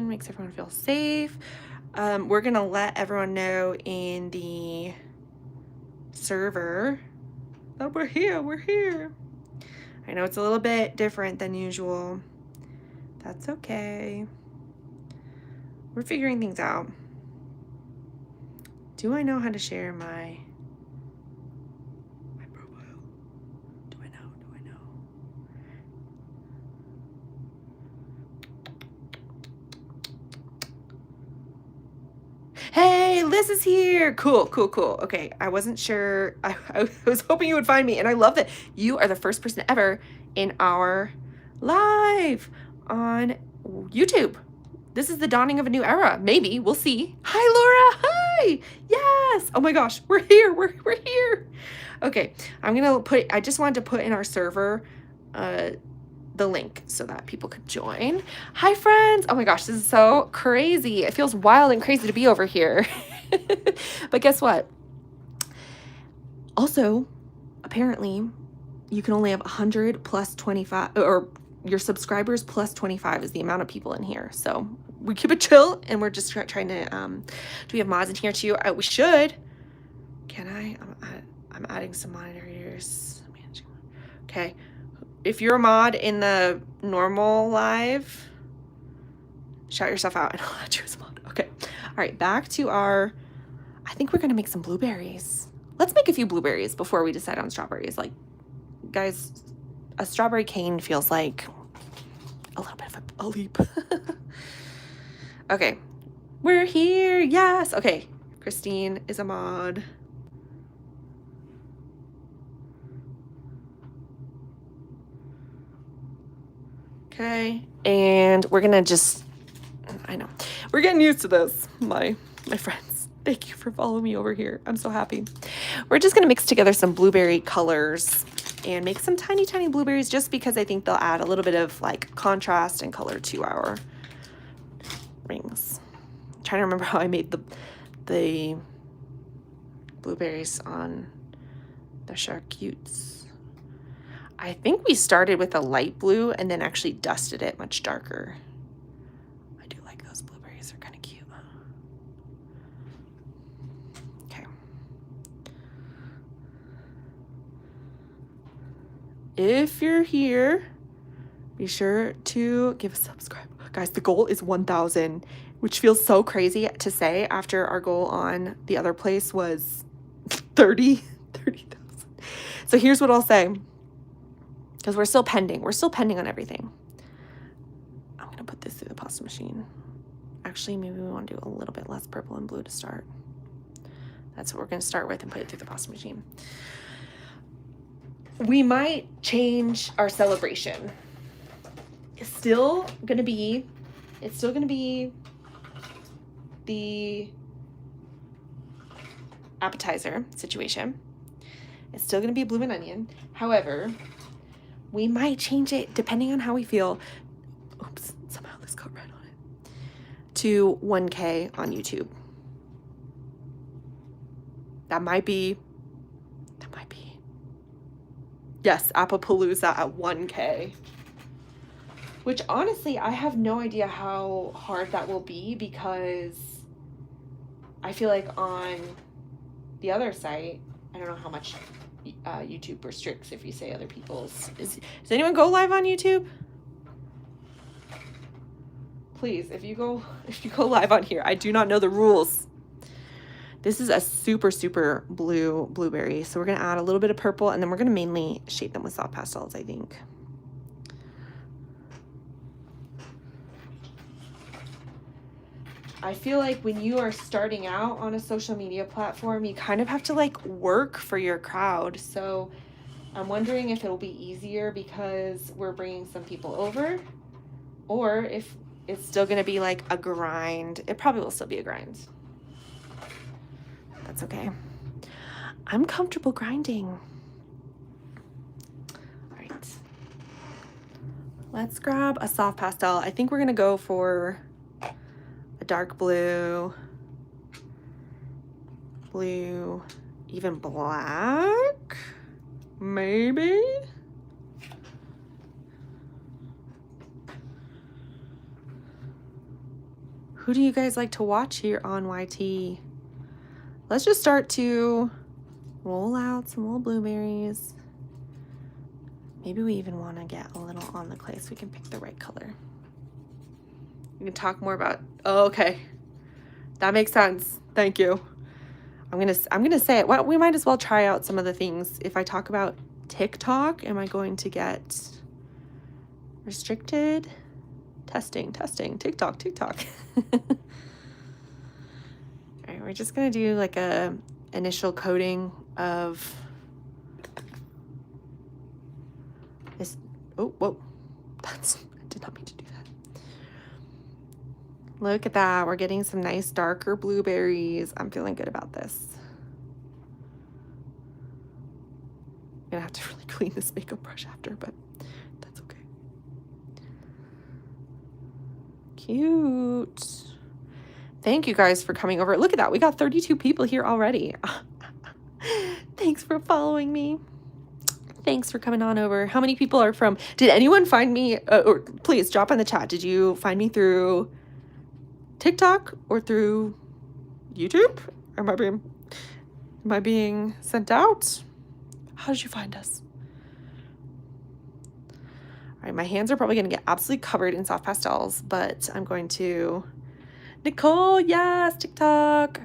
makes everyone feel safe. We're gonna let everyone know in the server that we're here. I know it's a little bit different than usual. That's okay. We're figuring things out. Do I know how to share my profile? Do I know? Hey, Liz is here. Cool. Okay, I wasn't sure. I was hoping you would find me, and I love that you are the first person ever in our live on YouTube. This is the dawning of a new era. Maybe. We'll see. Hi, Laura. Hi. Yes. Oh my gosh. We're here. We're here. Okay. I just wanted to put in our server the link so that people could join. Hi, friends. Oh my gosh, this is so crazy. It feels wild and crazy to be over here. But guess what? Also, apparently, you can only have 100 plus 25, or your subscribers plus 25 is the amount of people in here. So we keep it chill, and we're just trying to, do we have mods in here too? We should. Can I? I'm adding some moderators. Okay. If you're a mod in the normal live, shout yourself out and I'll add you as a mod. Okay. All right. Back to I think we're going to make some blueberries. Let's make a few blueberries before we decide on strawberries. Like, guys, a strawberry cane feels like a little bit of a leap. Okay. We're here. Yes. Okay. Christine is a mod. Okay. And we're going to just, I know, we're getting used to this, my friends. Thank you for following me over here. I'm so happy. We're just going to mix together some blueberry colors and make some tiny, tiny blueberries just because I think they'll add a little bit of like contrast and color to our rings. I'm trying to remember how I made the blueberries on the charcutes. I think we started with a light blue and then actually dusted it much darker. I do like those blueberries. They're kind of cute. Okay. If you're here, be sure to give a subscribe. Guys, the goal is 1,000, which feels so crazy to say after our goal on the other place was 30,000. So here's what I'll say. Because we're still pending. We're still pending on everything. I'm going to put this through the pasta machine. Actually, maybe we want to do a little bit less purple and blue to start. That's what we're going to start with and put it through the pasta machine. We might change our celebration. It's still going to be the appetizer situation. It's still going to be bloomin' onion. However, we might change it depending on how we feel. Oops, somehow this got red on it. To 1K on YouTube. That might be. Yes, Appapalooza at 1K. Which honestly, I have no idea how hard that will be because I feel like on the other site, I don't know how much YouTube restricts if you say other people's. Does anyone go live on YouTube? Please, if you go live on here, I do not know the rules. This is a super, super blue blueberry. So we're going to add a little bit of purple and then we're going to mainly shade them with soft pastels, I think. I feel like when you are starting out on a social media platform, you kind of have to like work for your crowd. So I'm wondering if it'll be easier because we're bringing some people over or if it's still going to be like a grind. It probably will still be a grind. That's okay. I'm comfortable grinding. All right. Let's grab a soft pastel. I think we're going to go for a dark blue, even black, maybe. Who do you guys like to watch here on YT? Let's just start to roll out some little blueberries. Maybe we even want to get a little on the clay so we can pick the right color. We can talk more about, oh, okay. That makes sense. Thank you. I'm gonna say it. Well, we might as well try out some of the things. If I talk about TikTok, am I going to get restricted? Testing, TikTok. All right, we're just gonna do like a initial coating of this. Oh, whoa, I did not mean to do that. Look at that, we're getting some nice darker blueberries. I'm feeling good about this. I'm gonna have to really clean this makeup brush after, but that's okay. Cute. Thank you guys for coming over. Look at that, we got 32 people here already. Thanks for following me. Thanks for coming on over. How many people are from, did anyone find me, or please drop in the chat. Did you find me through TikTok or through YouTube? Or am I being sent out? How did you find us? All right, my hands are probably gonna get absolutely covered in soft pastels, but I'm going to, Nicole, yes, TikTok.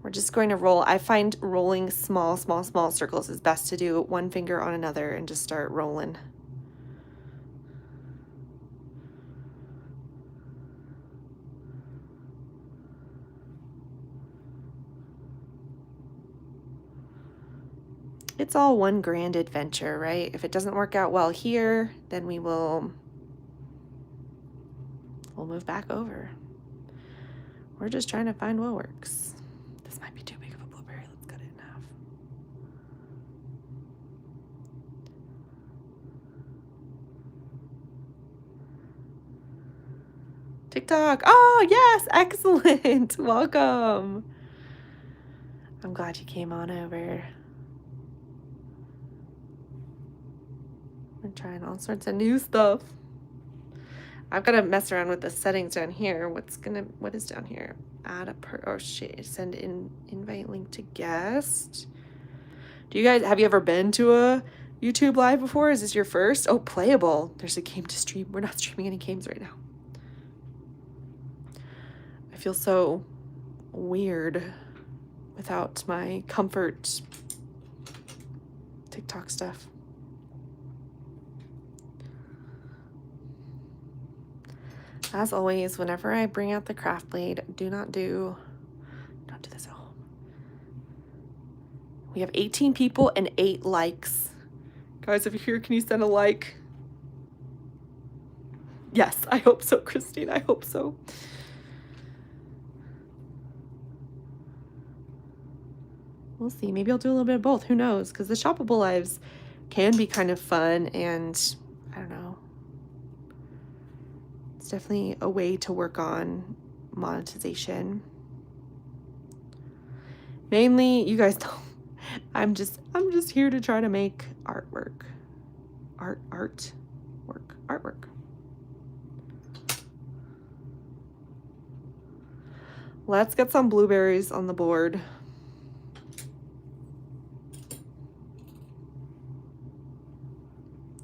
We're just going to roll. I find rolling small circles is best to do one finger on another and just start rolling. It's all one grand adventure, right? If it doesn't work out well here, then we'll move back over. We're just trying to find what works. This might be too big of a blueberry. Let's cut it in half. TikTok. Oh, yes. Excellent. Welcome. I'm glad you came on over. We're trying all sorts of new stuff. I've got to mess around with the settings down here. What is down here? Add send in invite link to guest. Have you ever been to a YouTube live before? Is this your first? Oh, playable. There's a game to stream. We're not streaming any games right now. I feel so weird without my comfort TikTok stuff. As always, whenever I bring out the craft blade, don't do this at home. We have 18 people and 8 likes. Guys, if you're here, can you send a like? Yes, I hope so, Christine. I hope so. We'll see. Maybe I'll do a little bit of both. Who knows? Because the shoppable lives can be kind of fun, and I don't know. It's definitely a way to work on monetization. Mainly, you guys don't. I'm just here to try to make artwork. Artwork. Let's get some blueberries on the board.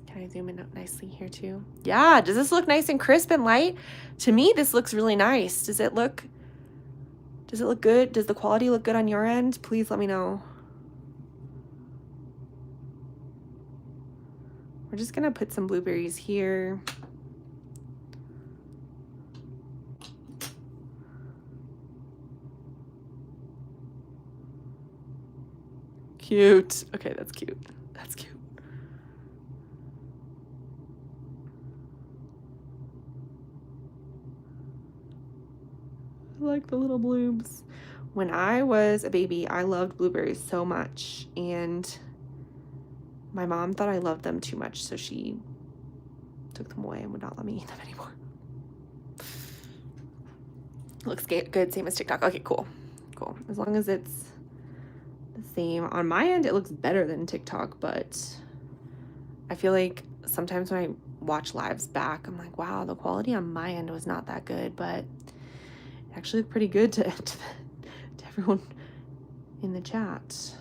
Can I zoom in up nicely here too? Yeah, does this look nice and crisp and light? To me, this looks really nice. Does it look good? Does the quality look good on your end? Please let me know. We're just gonna put some blueberries here. Cute. Okay, that's cute. That's cute. I like the little blooms. When I was a baby, I loved blueberries so much, and my mom thought I loved them too much, so she took them away and would not let me eat them anymore. Looks good, same as TikTok. Okay, cool. As long as it's the same. On my end, it looks better than TikTok, but I feel like sometimes when I watch lives back, I'm like, wow, the quality on my end was not that good, but actually look pretty good to everyone in the chat. Just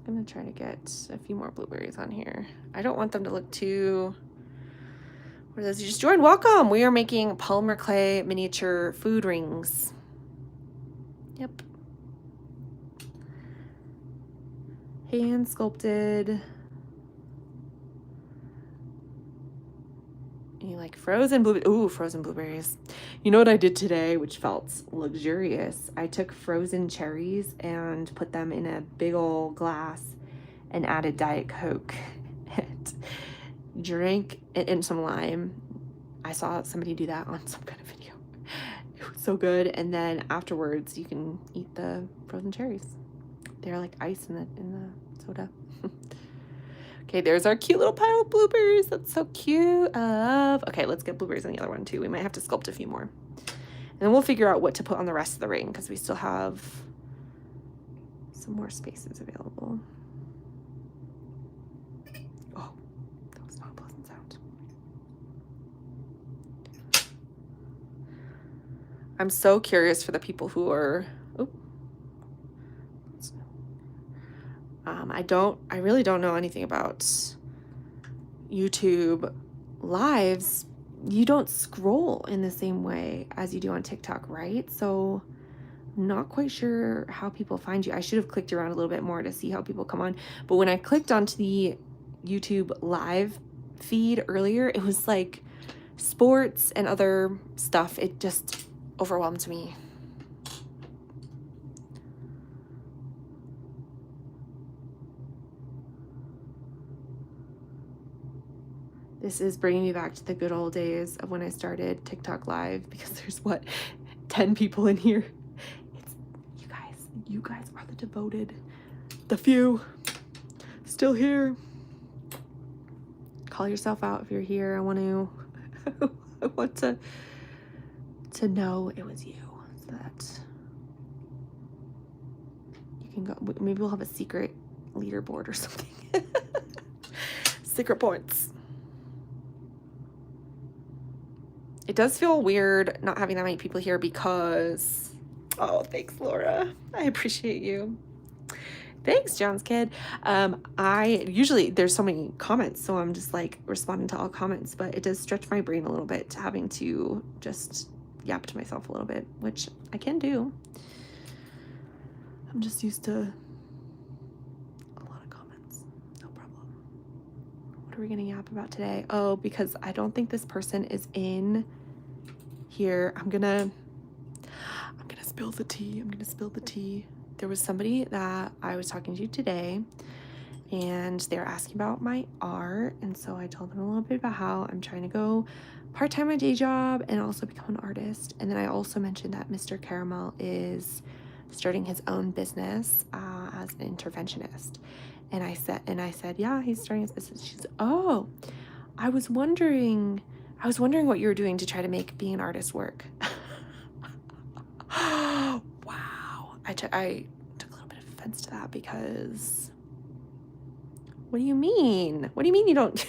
gonna try to get a few more blueberries on here. I don't want them to look too... For those who just joined, welcome! We are making polymer clay miniature food rings. Yep. Hand sculpted. You like frozen blueberries? Ooh, frozen blueberries. You know what I did today, which felt luxurious? I took frozen cherries and put them in a big old glass and added Diet Coke and drank it in some lime. I saw somebody do that on some kind of video. It was so good. And then afterwards, you can eat the frozen cherries. They're like ice in the soda. Okay, there's our cute little pile of blueberries. That's so cute. Okay, let's get blueberries on the other one too. We might have to sculpt a few more. And then we'll figure out what to put on the rest of the ring because we still have some more spaces available. Oh, that was not a pleasant sound. I'm so curious for the people who are... I really don't know anything about YouTube lives. You don't scroll in the same way as you do on TikTok, right? So I'm not quite sure how people find you. I should have clicked around a little bit more to see how people come on. But when I clicked onto the YouTube live feed earlier, it was like sports and other stuff. It just overwhelmed me. This is bringing me back to the good old days of when I started TikTok live, because there's what, 10 people in here. It's you guys are the devoted, the few still here. Call yourself out if you're here. I want to know it was you, so that you can go. Maybe we'll have a secret leaderboard or something. Secret points. It does feel weird not having that many people here because, oh, thanks, Laura. I appreciate you. Thanks, John's kid. I usually, there's so many comments, so I'm just like responding to all comments, but it does stretch my brain a little bit having to just yap to myself a little bit, which I can do. I'm just used to a lot of comments. No problem. What are we gonna yap about today? Oh, because I don't think this person is in here. I'm gonna spill the tea. I'm gonna spill the tea. There was somebody that I was talking to today, and they were asking about my art, and so I told them a little bit about how I'm trying to go part-time my day job and also become an artist. And then I also mentioned that Mr. Caramel is starting his own business as an interventionist. And I said, yeah, he's starting his business. She's, oh, I was wondering what you were doing to try to make being an artist work. Wow. I took a little bit of offense to that because, what do you mean? What do you mean you don't?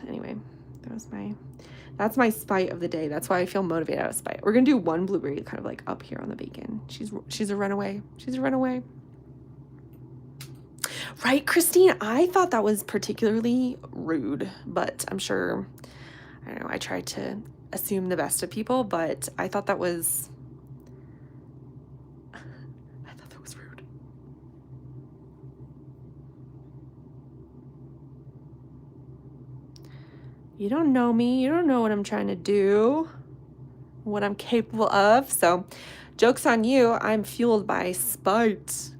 Anyway, that's my spite of the day. That's why I feel motivated out of spite. We're gonna do one blueberry kind of like up here on the bacon. She's a runaway. She's a runaway. Right, Christine? I thought that was particularly rude, but I'm sure, I don't know, I tried to assume the best of people, but I thought that was rude. You don't know me. You don't know what I'm trying to do, what I'm capable of. So joke's on you. I'm fueled by spite.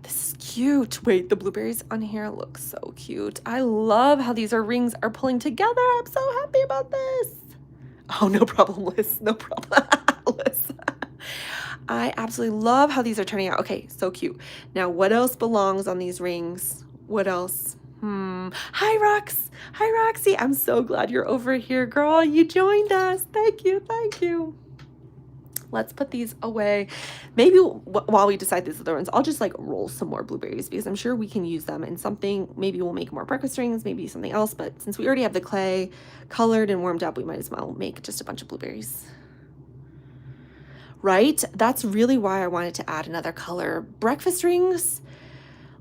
This is cute. Wait, the blueberries on here look so cute. I love how these rings are pulling together. I'm so happy about this. Oh, no problem, Liz. No problem, Liz. I absolutely love how these are turning out. Okay, so cute. Now, what else belongs on these rings? What else? Hi, Rox. Hi, Roxy. I'm so glad you're over here, girl. You joined us. Thank you. Thank you. Let's put these away. Maybe while we decide these other ones, I'll just like roll some more blueberries because I'm sure we can use them in something. Maybe we'll make more breakfast rings, maybe something else. But since we already have the clay colored and warmed up, we might as well make just a bunch of blueberries. Right? That's really why I wanted to add another color. Breakfast rings.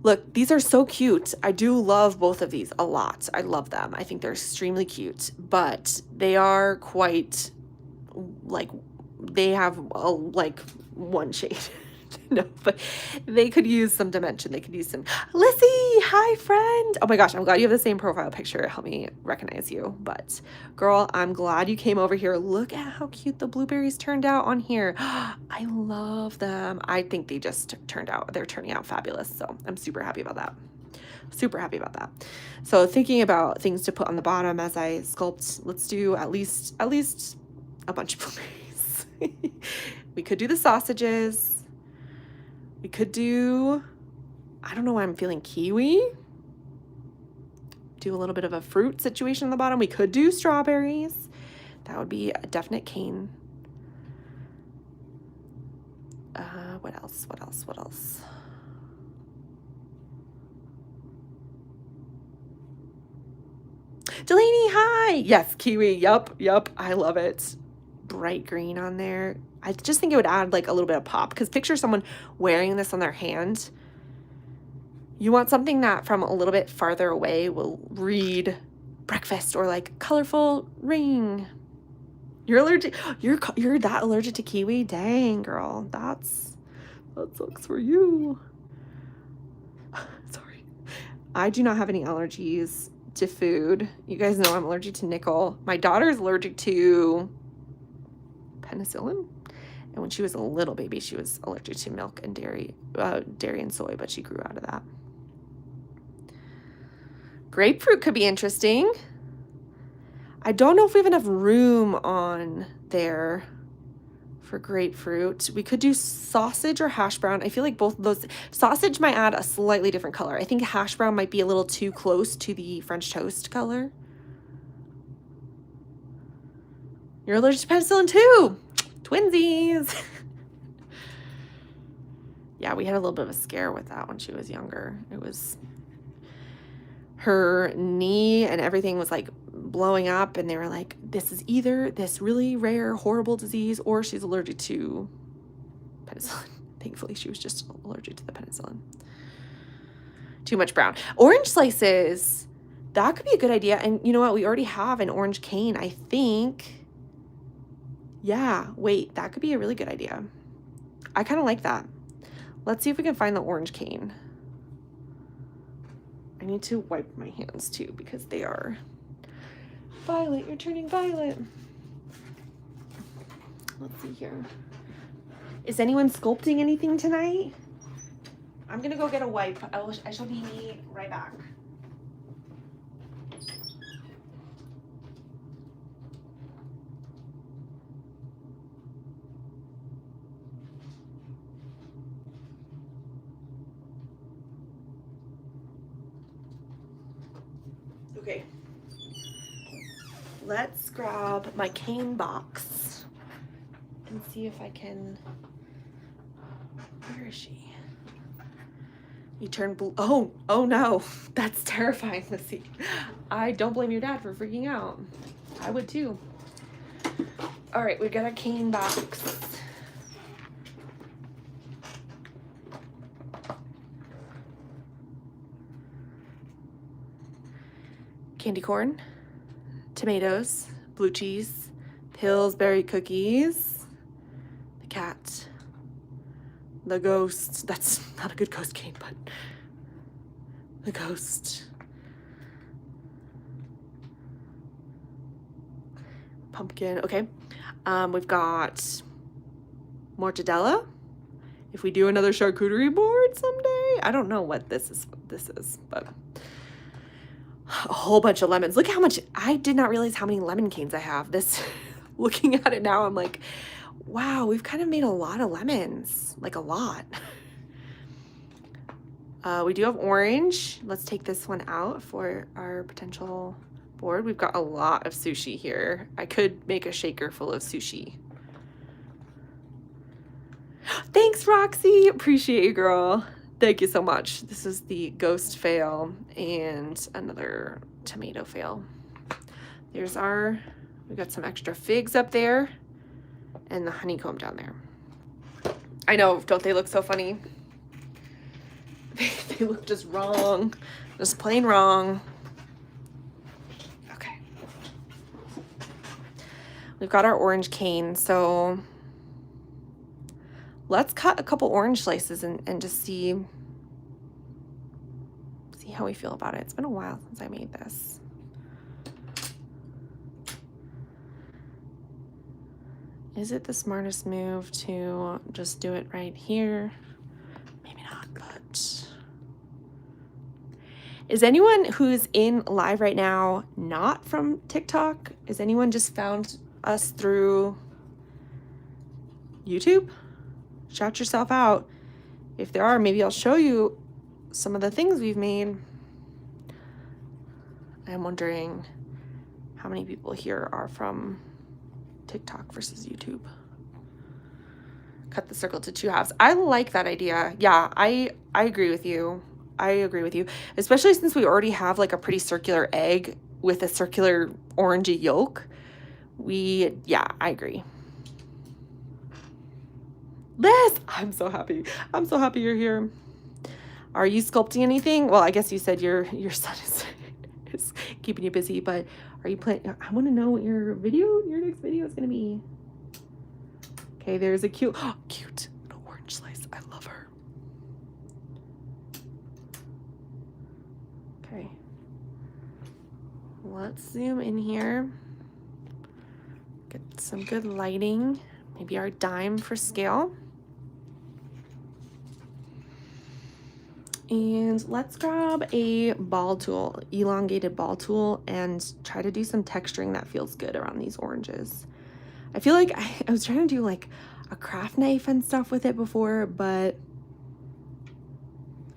Look, these are so cute. I do love both of these a lot. I love them. I think they're extremely cute, but they are quite like, they have like one shade. No, but they could use some dimension. They could use some. Lissy, hi friend. Oh my gosh, I'm glad you have the same profile picture. Help me recognize you. But girl, I'm glad you came over here. Look at how cute the blueberries turned out on here. I love them. I think they just turned out, they're turning out fabulous. So I'm super happy about that. Super happy about that. So thinking about things to put on the bottom as I sculpt, let's do at least a bunch of blueberries. We could do the sausages. We could do, I don't know why I'm feeling kiwi. Do a little bit of a fruit situation on the bottom. We could do strawberries. That would be a definite cane. What else? What else? What else? Delaney, hi. Yes, kiwi. Yup. I love it. Bright green on there. I just think it would add like a little bit of pop, because picture someone wearing this on their hand. You want something that from a little bit farther away will read breakfast or like colorful ring. You're allergic. You're that allergic to kiwi? Dang, girl. That sucks for you. Sorry. I do not have any allergies to food. You guys know I'm allergic to nickel. My daughter is allergic to penicillin. And when she was a little baby, she was allergic to milk and dairy and soy, but she grew out of that. Grapefruit could be interesting. I don't know if we have enough room on there for grapefruit. We could do sausage or hash brown. I feel like both of those, sausage might add a slightly different color. I think hash brown might be a little too close to the French toast color. You're allergic to penicillin too. Twinsies. Yeah, we had a little bit of a scare with that when she was younger. It was her knee and everything was like blowing up, and they were like, this is either this really rare, horrible disease or she's allergic to penicillin. Thankfully, she was just allergic to the penicillin. Too much brown. Orange slices. That could be a good idea. And you know what? We already have an orange cane, I think. Yeah, wait, that could be a really good idea. I kind of like that. Let's see if we can find the orange cane. I need to wipe my hands too because they are violet. You're turning violet. Let's see here. Is anyone sculpting anything tonight? I'm gonna go get a wipe. I shall be right back. Okay, let's grab my cane box and see if I can, where is she? You turn blue. Oh no, that's terrifying. Let's see. I don't blame your dad for freaking out. I would too. All right, we got a cane box. Candy corn, tomatoes, blue cheese, Pillsbury cookies, the cat, the ghost. That's not a good ghost cane, but the ghost. Pumpkin. Okay. We've got mortadella. If we do another charcuterie board someday, I don't know what this is, but a whole bunch of lemons. Look how much, I did not realize how many lemon canes I have. This, looking at it now, I'm like, wow, we've kind of made a lot of lemons, like a lot. We do have orange. Let's take this one out for our potential board. We've got a lot of sushi here. I could make a shaker full of sushi. Thanks, Roxy. Appreciate you, girl. Thank you so much. This is the ghost fail and another tomato fail. There's we got some extra figs up there and the honeycomb down there. I know, don't they look so funny? They look just wrong, just plain wrong. Okay. We've got our orange cane, so let's cut a couple orange slices and just see how we feel about it. It's been a while since I made this. Is it the smartest move to just do it right here? Maybe not, but... Is anyone who's in live right now not from TikTok? Is anyone just found us through YouTube? Shout yourself out. If there are, maybe I'll show you some of the things we've made. I'm wondering how many people here are from TikTok versus YouTube. Cut the circle to 2 halves. I like that idea. Yeah, I agree with you. I agree with you, especially since we already have like a pretty circular egg with a circular orangey yolk. Yeah, I agree. Liz, I'm so happy. I'm so happy you're here. Are you sculpting anything? Well, I guess you said your son is keeping you busy, but are you planning? I want to know what your next video is going to be. Okay, there's a cute little orange slice. I love her. Okay. Let's zoom in here. Get some good lighting. Maybe our dime for scale. And let's grab a ball tool, elongated ball tool, and try to do some texturing that feels good around these oranges. I feel like I was trying to do like a craft knife and stuff with it before, but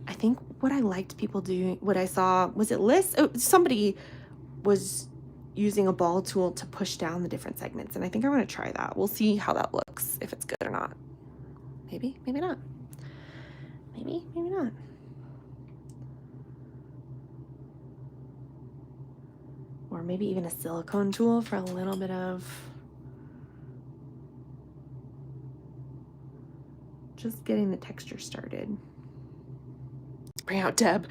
I think what I liked people doing, what I saw, was it Liz? Oh, somebody was using a ball tool to push down the different segments, and I think I want to try that. We'll see how that looks, if it's good or not. Maybe, maybe not. Maybe, maybe not. Or maybe even a silicone tool for a little bit of just getting the texture started. Bring out Deb.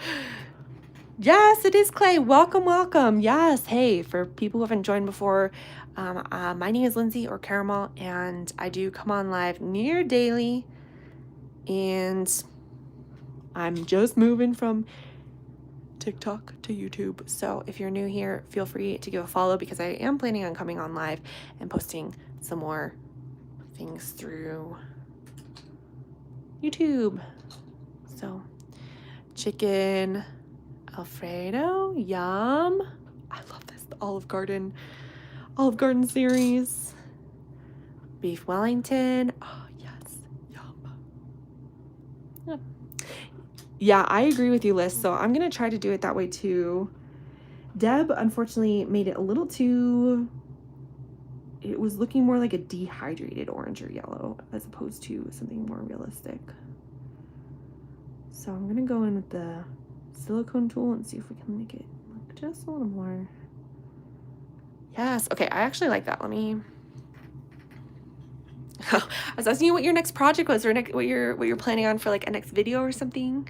Yes, it is Clay. Welcome, welcome. Yes, hey, for people who haven't joined before, my name is Lindsay or Caramel, and I do come on live near daily, and I'm just moving from TikTok to YouTube. So if you're new here, feel free to give a follow, because I am planning on coming on live and posting some more things through YouTube. So chicken Alfredo, yum. I love this, the Olive Garden series. Beef Wellington, oh yes, yum. Yeah. Yeah, I agree with you, Liz. So I'm gonna try to do it that way too. Deb unfortunately made it a little too, it was looking more like a dehydrated orange or yellow as opposed to something more realistic. So I'm gonna go in with the silicone tool and see if we can make it look just a little more. Yes, okay, I actually like that. Let me, I was asking you what your next project was, or what you're planning on for like a next video or something.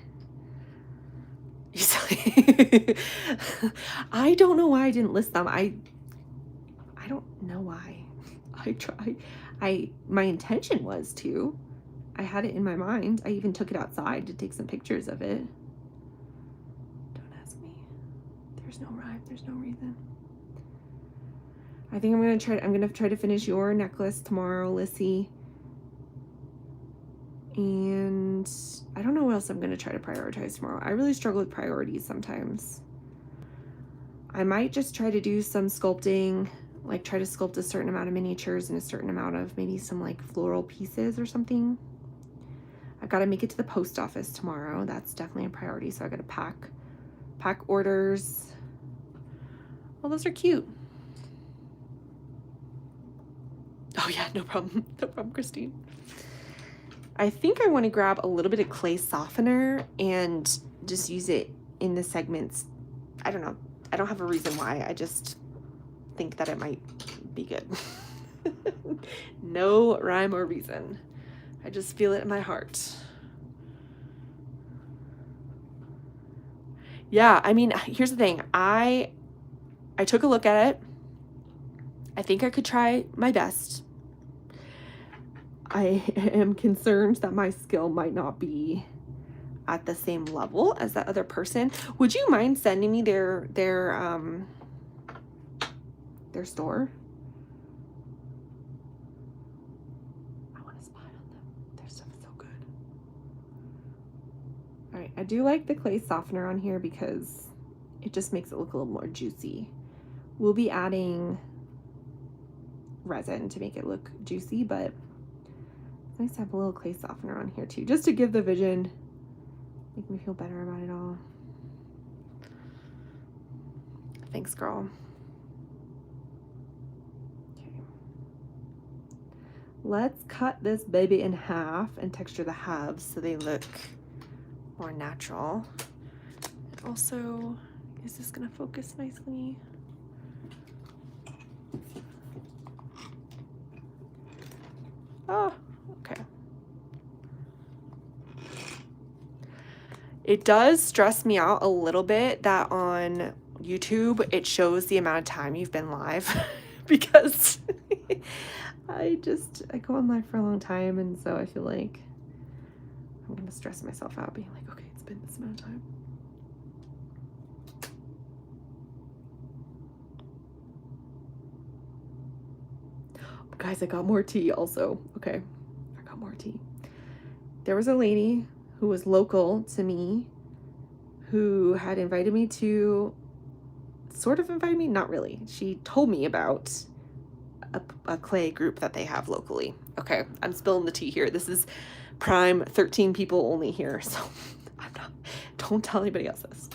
I don't know why I didn't list them. I don't know why. My intention was to. I had it in my mind. I even took it outside to take some pictures of it. Don't ask me. There's no rhyme. There's no reason. I think I'm gonna try to finish your necklace tomorrow, Lissy. And I don't know what else I'm gonna try to prioritize tomorrow. I really struggle with priorities sometimes. I might just try to do some sculpting, like try to sculpt a certain amount of miniatures and a certain amount of maybe some like floral pieces or something. I gotta make it to the post office tomorrow. That's definitely a priority. So I gotta pack orders. Well, those are cute. Oh yeah, no problem. No problem, Christine. I think I want to grab a little bit of clay softener and just use it in the segments. I don't know. I don't have a reason why. I just think that it might be good. No rhyme or reason. I just feel it in my heart. Yeah, I mean, here's the thing. I took a look at it. I think I could try my best. I am concerned that my skill might not be at the same level as that other person. Would you mind sending me their store? I want to spy on them. Their stuff is so good. All right, I do like the clay softener on here because it just makes it look a little more juicy. We'll be adding resin to make it look juicy, but it's nice to have a little clay softener on here too, just to give the vision, make me feel better about it all. Thanks, girl. Okay. Let's cut this baby in half and texture the halves so they look more natural. And also, is this gonna focus nicely? Oh, okay. It does stress me out a little bit that on YouTube it shows the amount of time you've been live because I go on live for a long time, and so I feel like I'm gonna stress myself out being like, okay, it's been this amount of time. Guys, I got more tea also. Okay, I got more tea. There was a lady who was local to me who had invited me to, sort of invited me, not really. She told me about a clay group that they have locally. Okay, I'm spilling the tea here. This is prime 13 people only here, so don't tell anybody else this.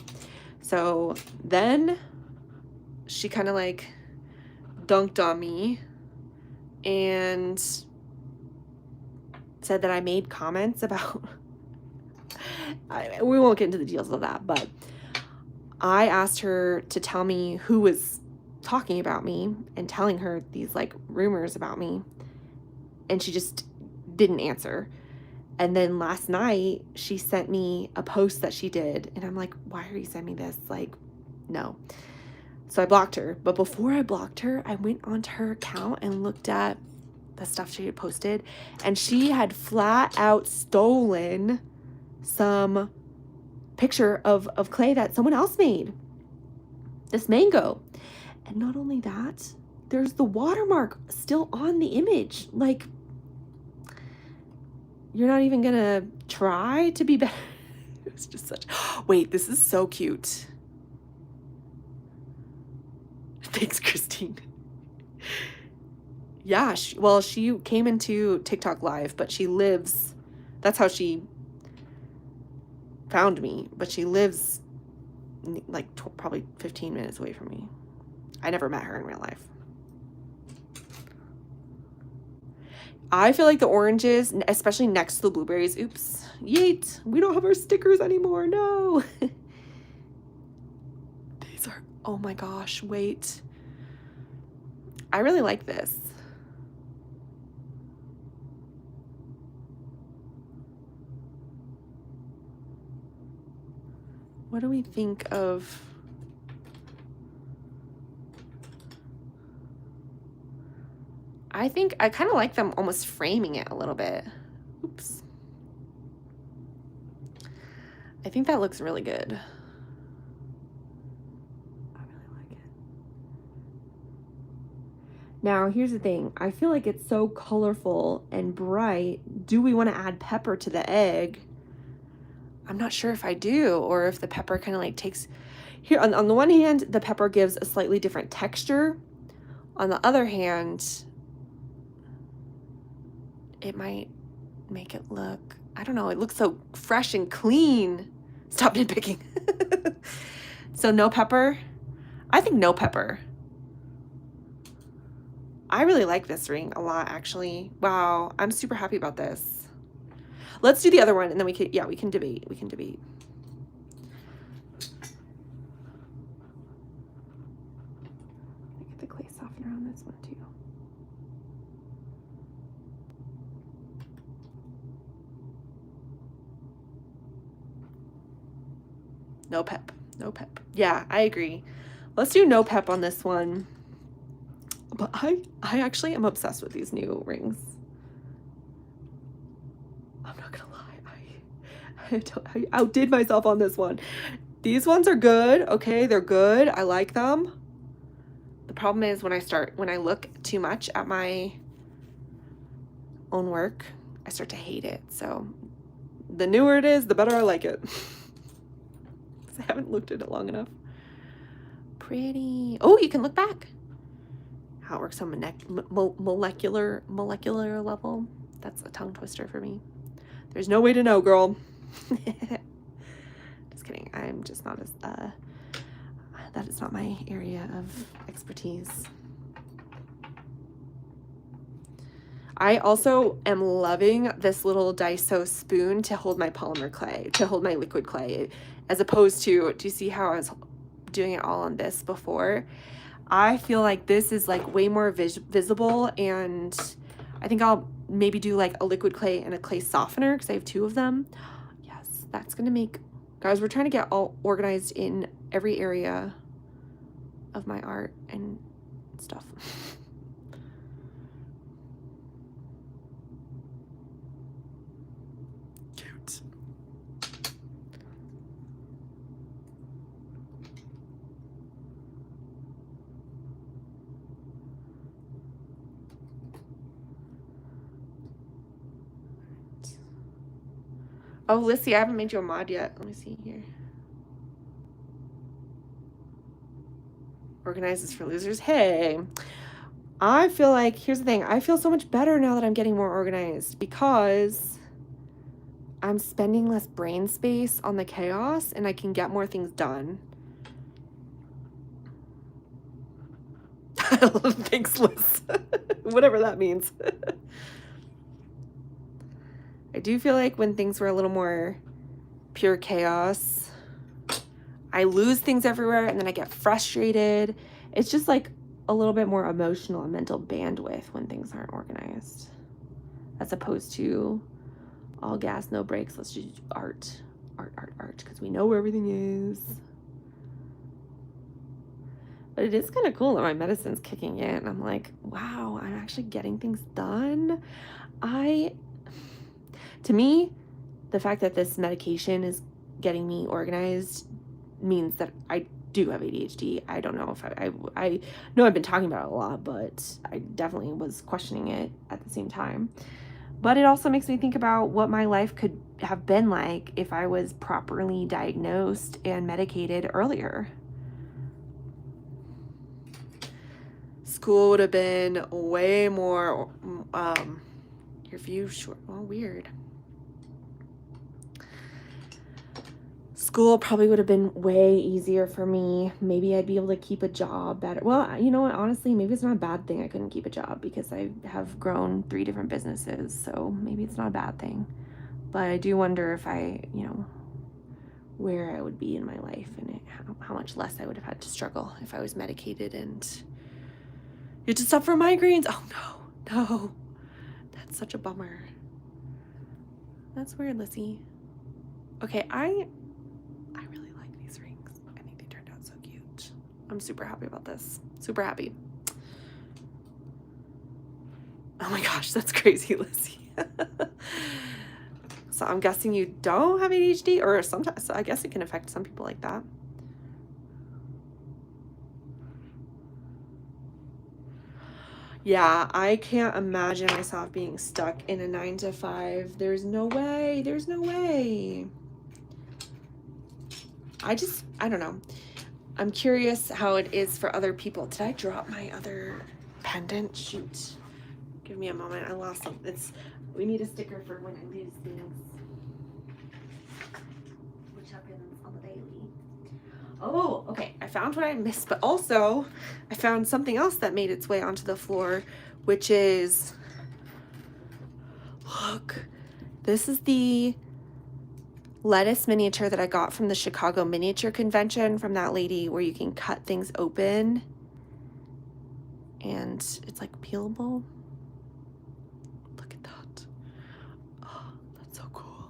So then she kind of like dunked on me and said that I made comments about, we won't get into the details of that, but I asked her to tell me who was talking about me and telling her these like rumors about me, and she just didn't answer. And then last night she sent me a post that she did, and I'm like, why are you sending me this? Like, no. So I blocked her. But before I blocked her, I went onto her account and looked at the stuff she had posted, and she had flat out stolen some picture of clay that someone else made, this mango. And not only that, there's the watermark still on the image. Like, you're not even gonna try to be better. It's just such, wait, this is so cute. Thanks, Christine. Yeah, she came into TikTok live, but she lives, that's how she found me, but she lives like probably 15 minutes away from me. I never met her in real life. I feel like the oranges, especially next to the blueberries, oops, yeet, we don't have our stickers anymore, no. These are, oh my gosh, wait. I really like this. What do we think of? I think I kind of like them almost framing it a little bit. Oops. I think that looks really good. I really like it. Now, here's the thing. I feel like it's so colorful and bright. Do we want to add pepper to the egg? I'm not sure if I do, or if the pepper kind of like takes, here on the one hand, the pepper gives a slightly different texture. On the other hand, it might make it look, I don't know, it looks so fresh and clean. Stop nitpicking. So no pepper? I think no pepper. I really like this ring a lot, actually. Wow, I'm super happy about this. Let's do the other one, and then we can, yeah, we can debate. We can debate. Get the clay softener on this one too. No pep. No pep. Yeah, I agree. Let's do no pep on this one. But I actually am obsessed with these new rings. I'm not gonna lie. I outdid myself on this one. These ones are good. Okay, they're good. I like them. The problem is when I look too much at my own work, I start to hate it. So the newer it is, the better I like it. I haven't looked at it long enough. Pretty. Oh, you can look back. How it works on molecular level. That's a tongue twister for me. There's no way to know, girl. Just kidding. I'm just not as that is not my area of expertise. I also am loving this little Daiso spoon to hold my polymer clay, to hold my liquid clay, as opposed to, do you see how I was doing it all on this before? I feel like this is like way more visible, and I think I'll maybe do like a liquid clay and a clay softener because I have 2 of them. Yes, that's gonna make, guys, we're trying to get all organized in every area of my art and stuff. Cute. Oh, Lissy, I haven't made you a mod yet. Let me see here. Organizes for losers. Hey, I feel like, here's the thing. I feel so much better now that I'm getting more organized because I'm spending less brain space on the chaos and I can get more things done. Thanks, Liz. Whatever that means. I do feel like when things were a little more pure chaos, I lose things everywhere and then I get frustrated. It's just like a little bit more emotional and mental bandwidth when things aren't organized, as opposed to all gas, no brakes. Let's just do art, because we know where everything is. But it is kind of cool that my medicine's kicking in. I'm like, wow, I'm actually getting things done. To me, the fact that this medication is getting me organized means that I do have ADHD. I don't know if I know I've been talking about it a lot, but I definitely was questioning it at the same time. But it also makes me think about what my life could have been like if I was properly diagnosed and medicated earlier. School would have been way more, your view short, well, weird. School probably would have been way easier for me. Maybe I'd be able to keep a job better. Well, you know what, honestly, maybe it's not a bad thing I couldn't keep a job because I have grown 3 different businesses, so maybe it's not a bad thing. But I do wonder if where I would be in my life and how much less I would have had to struggle if I was medicated and you had to suffer migraines. Oh no, that's such a bummer. That's weird, Lissy. Okay, I really like these rings. I think they turned out so cute. I'm super happy about this. Super happy. Oh my gosh, that's crazy, Lizzie. So I'm guessing you don't have ADHD, or sometimes, so I guess it can affect some people like that. Yeah, I can't imagine myself being stuck in a 9-to-5. There's no way. There's no way. I don't know. I'm curious how it is for other people. Did I drop my other pendant? Shoot. Give me a moment. I lost some. We need a sticker for when I lose things. Which happens on the daily. Oh, okay. I found what I missed, but also I found something else that made its way onto the floor, which is, look, This is the lettuce miniature that I got from the Chicago Miniature Convention from that lady where you can cut things open and it's like peelable. Look at that. Oh, that's so cool.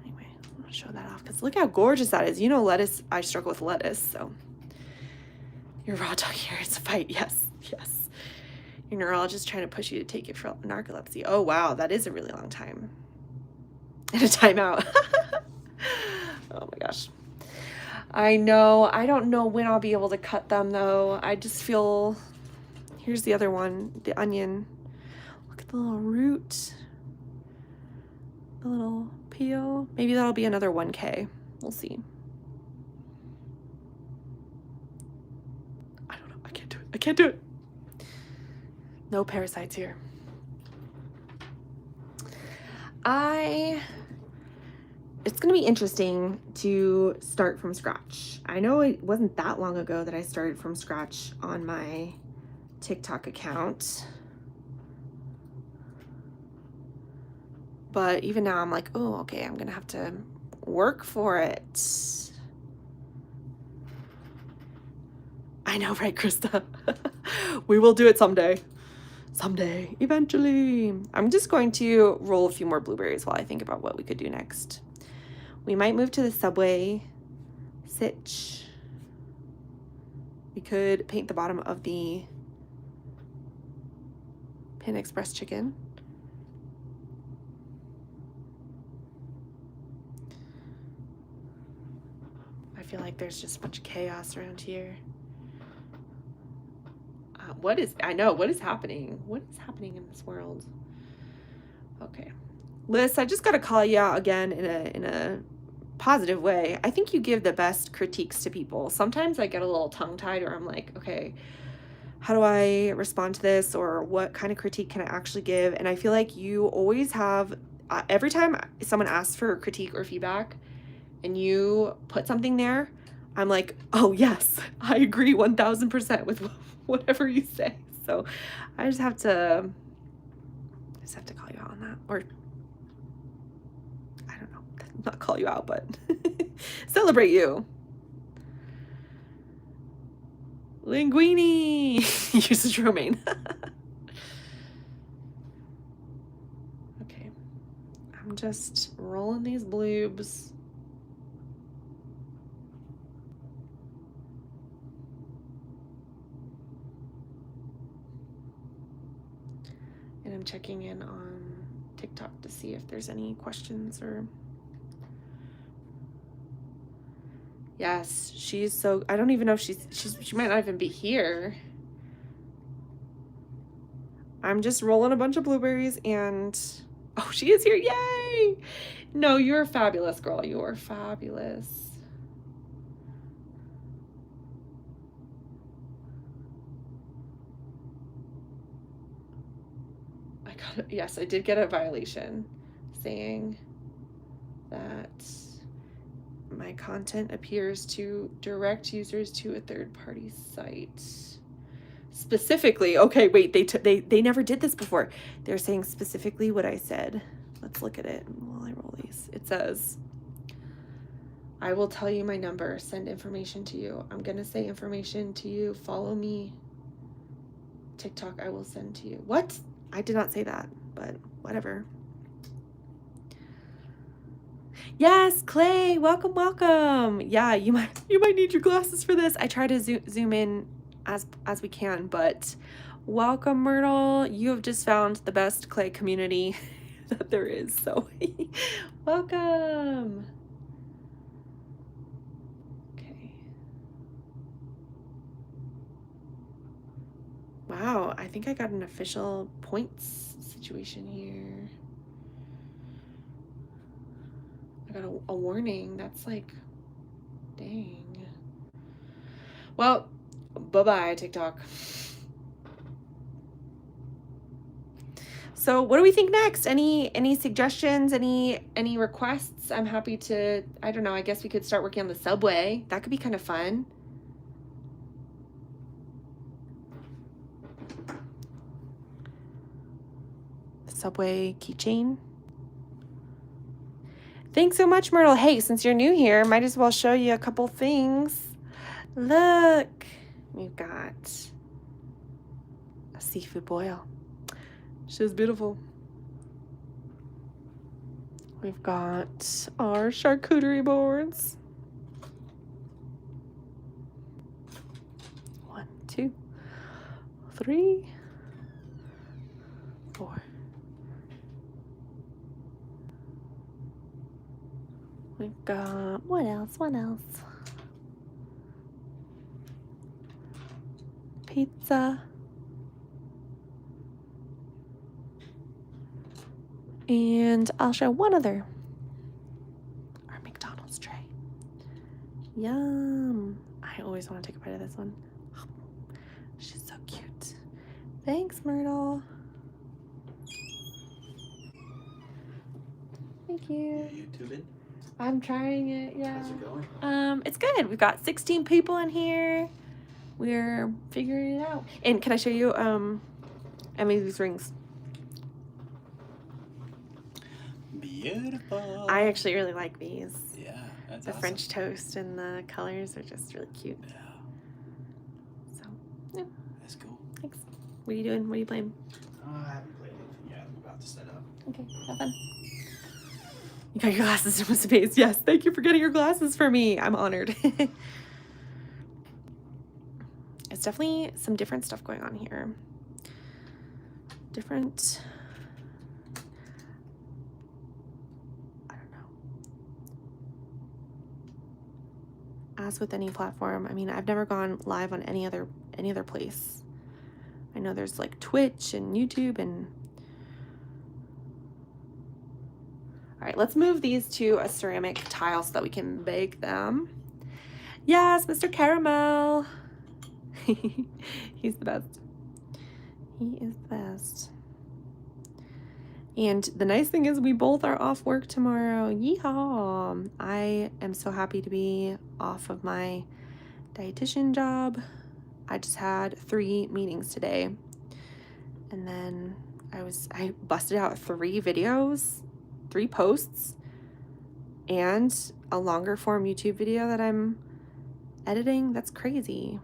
Anyway, I'm gonna show that off because look how gorgeous that is. You know, lettuce, I struggle with lettuce, so your raw dog here is a fight. Yes, yes. Your neurologist trying to push you to take it for narcolepsy. Oh, wow, that is a really long time. And a timeout. Oh my gosh. I know. I don't know when I'll be able to cut them though. I just feel, here's the other one, the onion. Look at the little root, the little peel. Maybe that'll be another 1K. We'll see. I don't know. I can't do it. I can't do it. No parasites here. It's going to be interesting to start from scratch. I know it wasn't that long ago that I started from scratch on my TikTok account. But even now I'm like, oh, okay, I'm going to have to work for it. I know, right, Krista? We will do it someday. Someday, eventually. I'm just going to roll a few more blueberries while I think about what we could do next. We might move to the Subway sitch. We could paint the bottom of the Pan Express chicken. I feel like there's just a bunch of chaos around here. What is happening? What is happening in this world? Okay. Liz, I just got to call you out again in a positive way. I think you give the best critiques to people. Sometimes I get a little tongue-tied or I'm like, okay, how do I respond to this? Or what kind of critique can I actually give? And I feel like you always have, every time someone asks for critique or feedback and you put something there, I'm like, oh yes, I agree 1000% with whatever you say. So I just have to call you out on that, or I don't know, not call you out, but celebrate you. Linguini uses romaine. Okay, I'm just rolling these bloobs. And I'm checking in on TikTok to see if there's any questions or. Yes, she's so, I don't even know if she might not even be here. I'm just rolling a bunch of blueberries and, oh, she is here. Yay! No, you're fabulous, girl. You're fabulous. Yes, I did get a violation saying that my content appears to direct users to a third-party site. Specifically, okay, wait, they never did this before. They're saying specifically what I said. Let's look at it while I roll these. It says, I will tell you my number, send information to you. I'm gonna say information to you, follow me. TikTok I will send to you. What? I did not say that, but whatever. Yes, Clay, welcome, welcome. Yeah, you might need your glasses for this. I try to zoom in as we can, but welcome, Myrtle. You have just found the best clay community that there is, so welcome. Okay. Wow, I think I got an official points situation here. I got a warning. That's like, dang. Well, bye-bye, TikTok. So what do we think next? Any suggestions, any requests? I'm happy to, I don't know, I guess we could start working on the Subway. That could be kind of fun. Subway keychain. Thanks so much, Myrtle. Hey, since you're new here, might as well show you a couple things. Look, we've got a seafood boil. She's beautiful. We've got our charcuterie boards. 1, 2, 3, 4. We've got, what else? Pizza. And I'll show one other. Our McDonald's tray. Yum. I always want to take a bite of this one. She's so cute. Thanks, Myrtle. Thank you. YouTubing? I'm trying it, yeah. How's it going? It's good. We've got 16 people in here. We're figuring it out. And can I show you I made these rings? Beautiful. I actually really like these. Yeah, that's The awesome. French toast and the colors are just really cute. Yeah, So, yeah, that's cool. thanks. What are you doing? What are you playing? I haven't played anything yet. I'm about to set up. Okay, have fun. You got your glasses from space. Yes, thank you for getting your glasses for me. I'm honored. It's definitely some different stuff going on here. Different, I don't know. As with any platform, I mean, I've never gone live on any other place. I know there's like Twitch and YouTube and all right, let's move these to a ceramic tile so that we can bake them. Yes, Mr. Caramel. He's the best. He is the best. And the nice thing is we both are off work tomorrow. Yeehaw. I am so happy to be off of my dietitian job. I just had 3 meetings today. And then I busted out 3 videos, 3 posts, and a longer form YouTube video that I'm editing. That's crazy.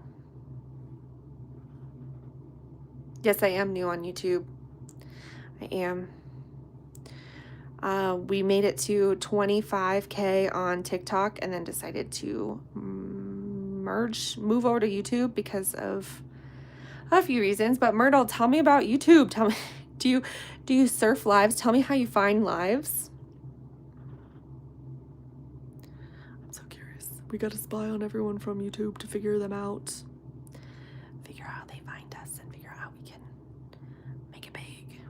Yes, I am new on YouTube. I am. We made it to 25K on TikTok and then decided to move over to YouTube because of a few reasons. But Myrtle, tell me about YouTube. Tell me, do you surf lives? Tell me how you find lives. I'm so curious. We got to spy on everyone from YouTube to figure them out. Figure out how they find us and figure out how we can make it big.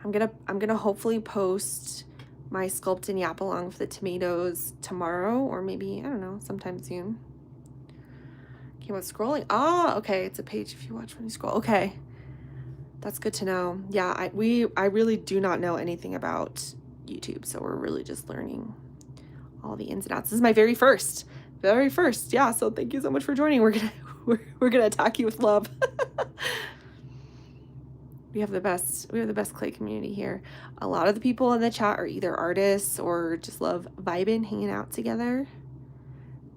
I'm gonna hopefully post my sculpting yap along for the tomatoes tomorrow, or maybe, I don't know, sometime soon. Okay, what's scrolling? Ah, okay, it's a page if you watch when you scroll. Okay, that's good to know. Yeah, I really do not know anything about YouTube, so we're really just learning all the ins and outs. This is my very first. Yeah, so thank you so much for joining. We're gonna attack you with love. We have the best clay community here. A lot of the people in the chat are either artists or just love vibing, hanging out together.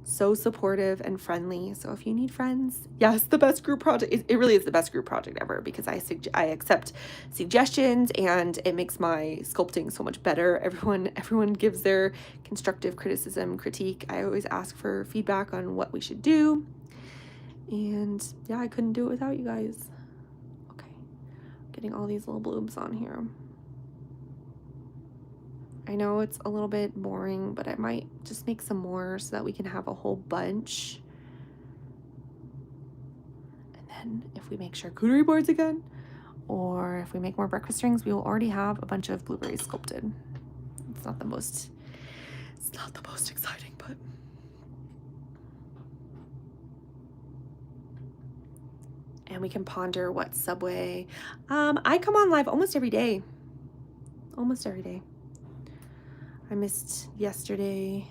So supportive and friendly. So if you need friends, yes, the best group project. It really is the best group project ever because I accept suggestions and it makes my sculpting so much better. Everyone gives their constructive criticism, critique. I always ask for feedback on what we should do. And yeah, I couldn't do it without you guys. Getting all these little bloobs on here. I know it's a little bit boring, but I might just make some more so that we can have a whole bunch. And then if we make charcuterie boards again, or if we make more breakfast rings, we will already have a bunch of blueberries sculpted. It's not the most exciting, but and we can ponder what Subway. I come on live almost every day. I missed yesterday.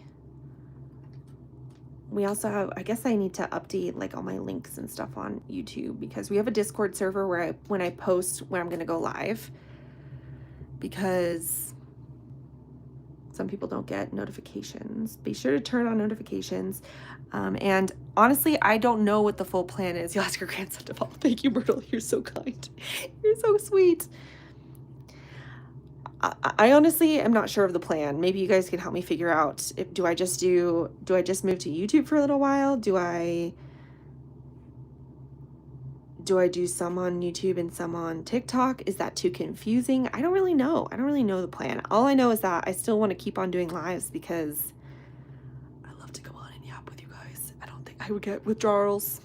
We also have, I guess I need to update like all my links and stuff on YouTube because we have a Discord server where when I post when I'm gonna go live, because some people don't get notifications. Be sure to turn on notifications. And honestly, I don't know what the full plan is. You'll ask your grandson to follow. Thank you, Myrtle. You're so kind. You're so sweet. I honestly am not sure of the plan. Maybe you guys can help me figure out if do I just move to YouTube for a little while? Do I do some on YouTube and some on TikTok? Is that too confusing? I don't really know. I don't really know the plan. All I know is that I still want to keep on doing lives because I love to come on and yap with you guys. I don't think I would get withdrawals.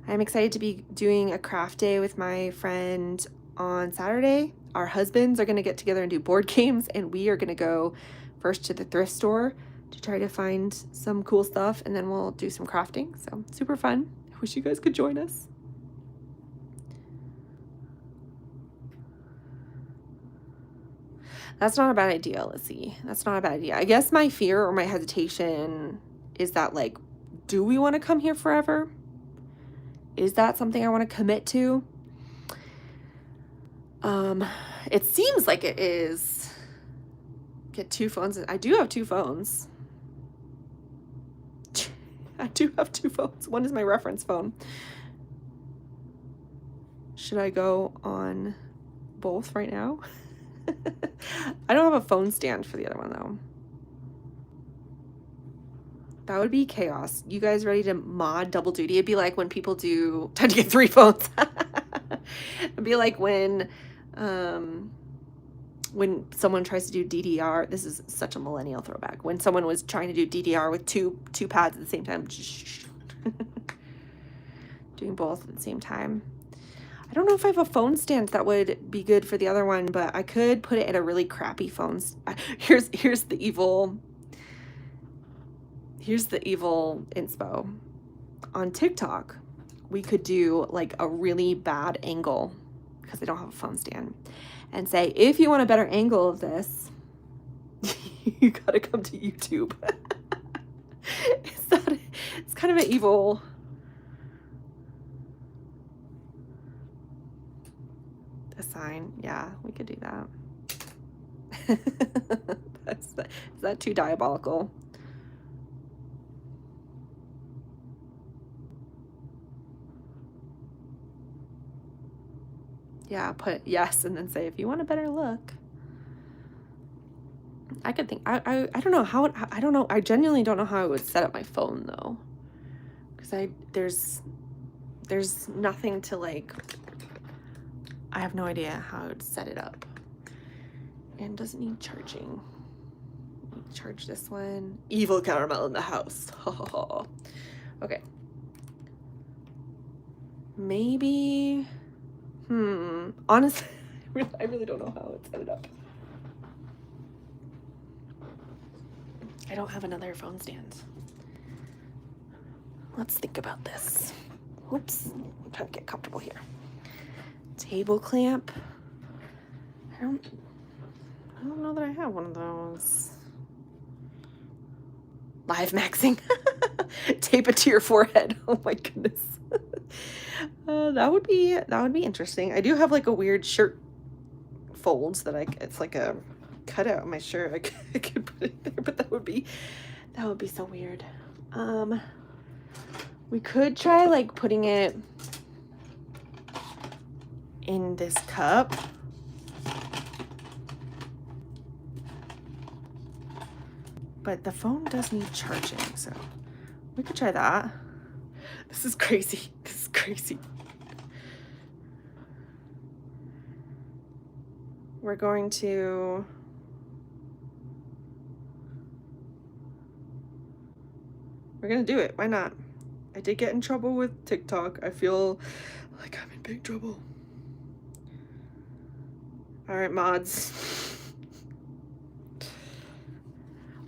I'm excited to be doing a craft day with my friend on Saturday. Our husbands are going to get together and do board games, and we are going to go first to the thrift store to try to find some cool stuff, and then we'll do some crafting. So super fun. I wish you guys could join us. That's not a bad idea, Lizzie. That's not a bad idea. I guess my fear or my hesitation is that, like, do we want to come here forever? Is that something I want to commit to? It seems like it is. Get 2 phones. I do have 2 phones. I do have 2 phones. One is my reference phone. Should I go on both right now? I don't have a phone stand for the other one, though. That would be chaos. You guys ready to mod double duty? It'd be like when people do time to get 3 phones. It'd be like when someone tries to do DDR. This is such a millennial throwback. When someone was trying to do DDR with two pads at the same time. Doing both at the same time. I don't know if I have a phone stand that would be good for the other one, but I could put it at a really crappy phone. Here's the evil inspo. On TikTok, we could do like a really bad angle because they don't have a phone stand and say, if you want a better angle of this, you gotta come to YouTube. It's kind of an evil. A sign. Yeah, we could do that. Is that too diabolical? Yeah, put yes and then say, if you want a better look. I could think, I don't know how, I don't know. I genuinely don't know how I would set up my phone though. Because there's nothing to like, I have no idea how I would set it up. And doesn't need charging. Charge this one. Evil caramel in the house. Okay. Maybe, honestly, I really don't know how I would set it up. I don't have another phone stand. Let's think about this. Whoops, I'm trying to get comfortable here. Table clamp. I don't know that I have one of those. Live maxing. Tape it to your forehead. Oh my goodness. That would be interesting. I do have like a weird shirt folds that it's like a cutout of my shirt. I could put it there, but that would be so weird. We could try like putting it in this cup. But the phone does need charging, so we could try that. This is crazy. This is crazy. We're going to do it. Why not? I did get in trouble with TikTok. I feel like I'm in big trouble. All right, mods.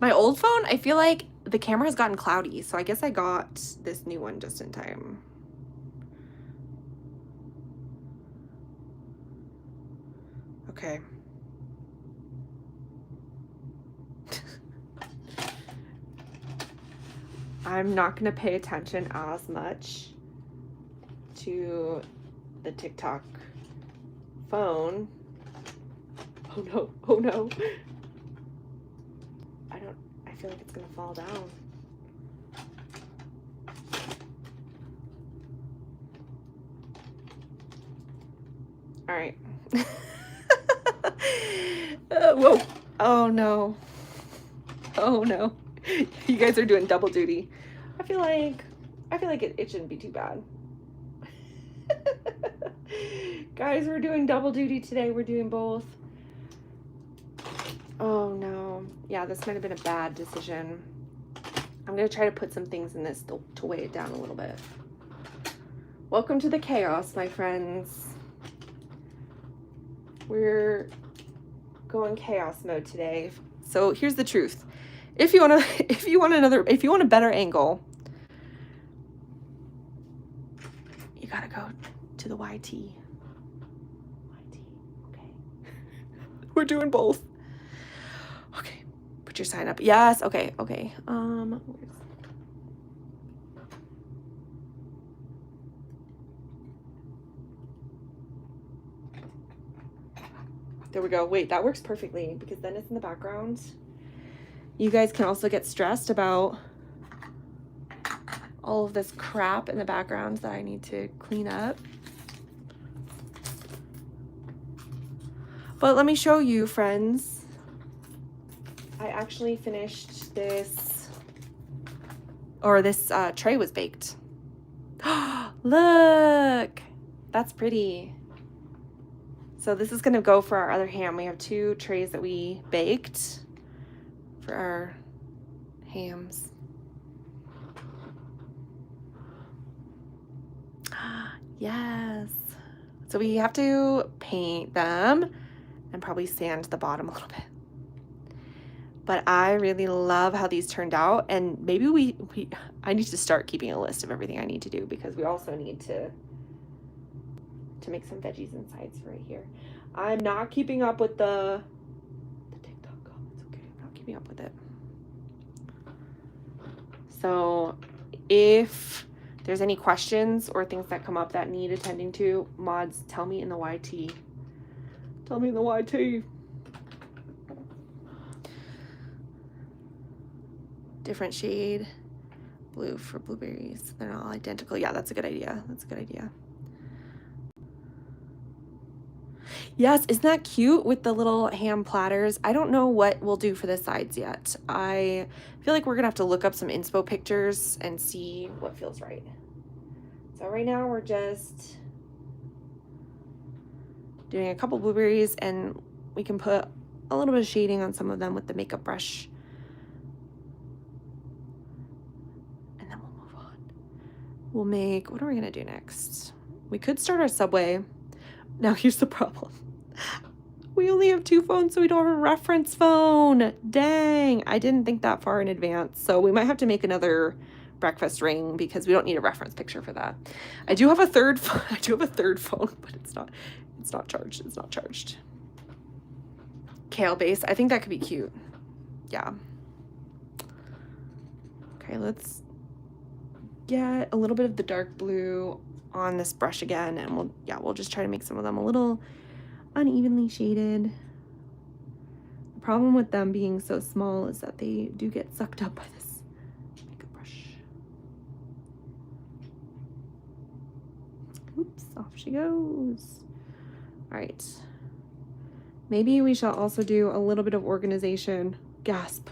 My old phone, I feel like the camera has gotten cloudy, so I guess I got this new one just in time. Okay. I'm not going to pay attention as much to the TikTok phone. Oh no, oh no. I feel like it's gonna fall down. All right. Whoa. Oh no. Oh no. You guys are doing double duty. I feel like it shouldn't be too bad. Guys, we're doing double duty today. We're doing both. Oh no. Yeah, this might have been a bad decision. I'm gonna try to put some things in this to weigh it down a little bit. Welcome to the chaos, my friends. We're going chaos mode today. So here's the truth. If you want a better angle, you gotta go to the YT. Okay. We're doing both. Okay. Put your sign up. Yes. Okay. Okay. There we go. Wait, that works perfectly because then it's in the background. You guys can also get stressed about all of this crap in the background that I need to clean up. But let me show you, friends. I actually finished this, or this tray was baked. Look, that's pretty. So this is gonna go for our other ham. We have 2 trays that we baked for our hams. Yes. So we have to paint them and probably sand the bottom a little bit. But I really love how these turned out, and maybe I need to start keeping a list of everything I need to do, because we also need to make some veggies and sides right here. I'm not keeping up with the TikTok comments. Okay, I'm not keeping up with it. So if there's any questions or things that come up that need attending to, mods, tell me in the YT. Tell me in the YT. Different shade blue for blueberries. They're not all identical. Yeah, that's a good idea. That's a good idea. Yes, isn't that cute with the little ham platters? I don't know what we'll do for the sides yet. I feel like we're gonna have to look up some inspo pictures and see what feels right. So right now we're just doing a couple blueberries, and we can put a little bit of shading on some of them with the makeup brush. And then we'll move on. We'll make, what are we gonna do next? We could start our Subway. Now here's the problem. We only have 2 phones, so we don't have a reference phone. Dang, I didn't think that far in advance. So we might have to make another breakfast ring because we don't need a reference picture for that. I do have a third phone. I do have a third phone, but it's not charged. It's not charged. Kale base. I think that could be cute. Yeah. Okay, let's get a little bit of the dark blue on this brush again, and we'll just try to make some of them a little unevenly shaded. The problem with them being so small is that they do get sucked up by this makeup brush. Oops, off she goes. All right. Maybe we shall also do a little bit of organization. Gasp.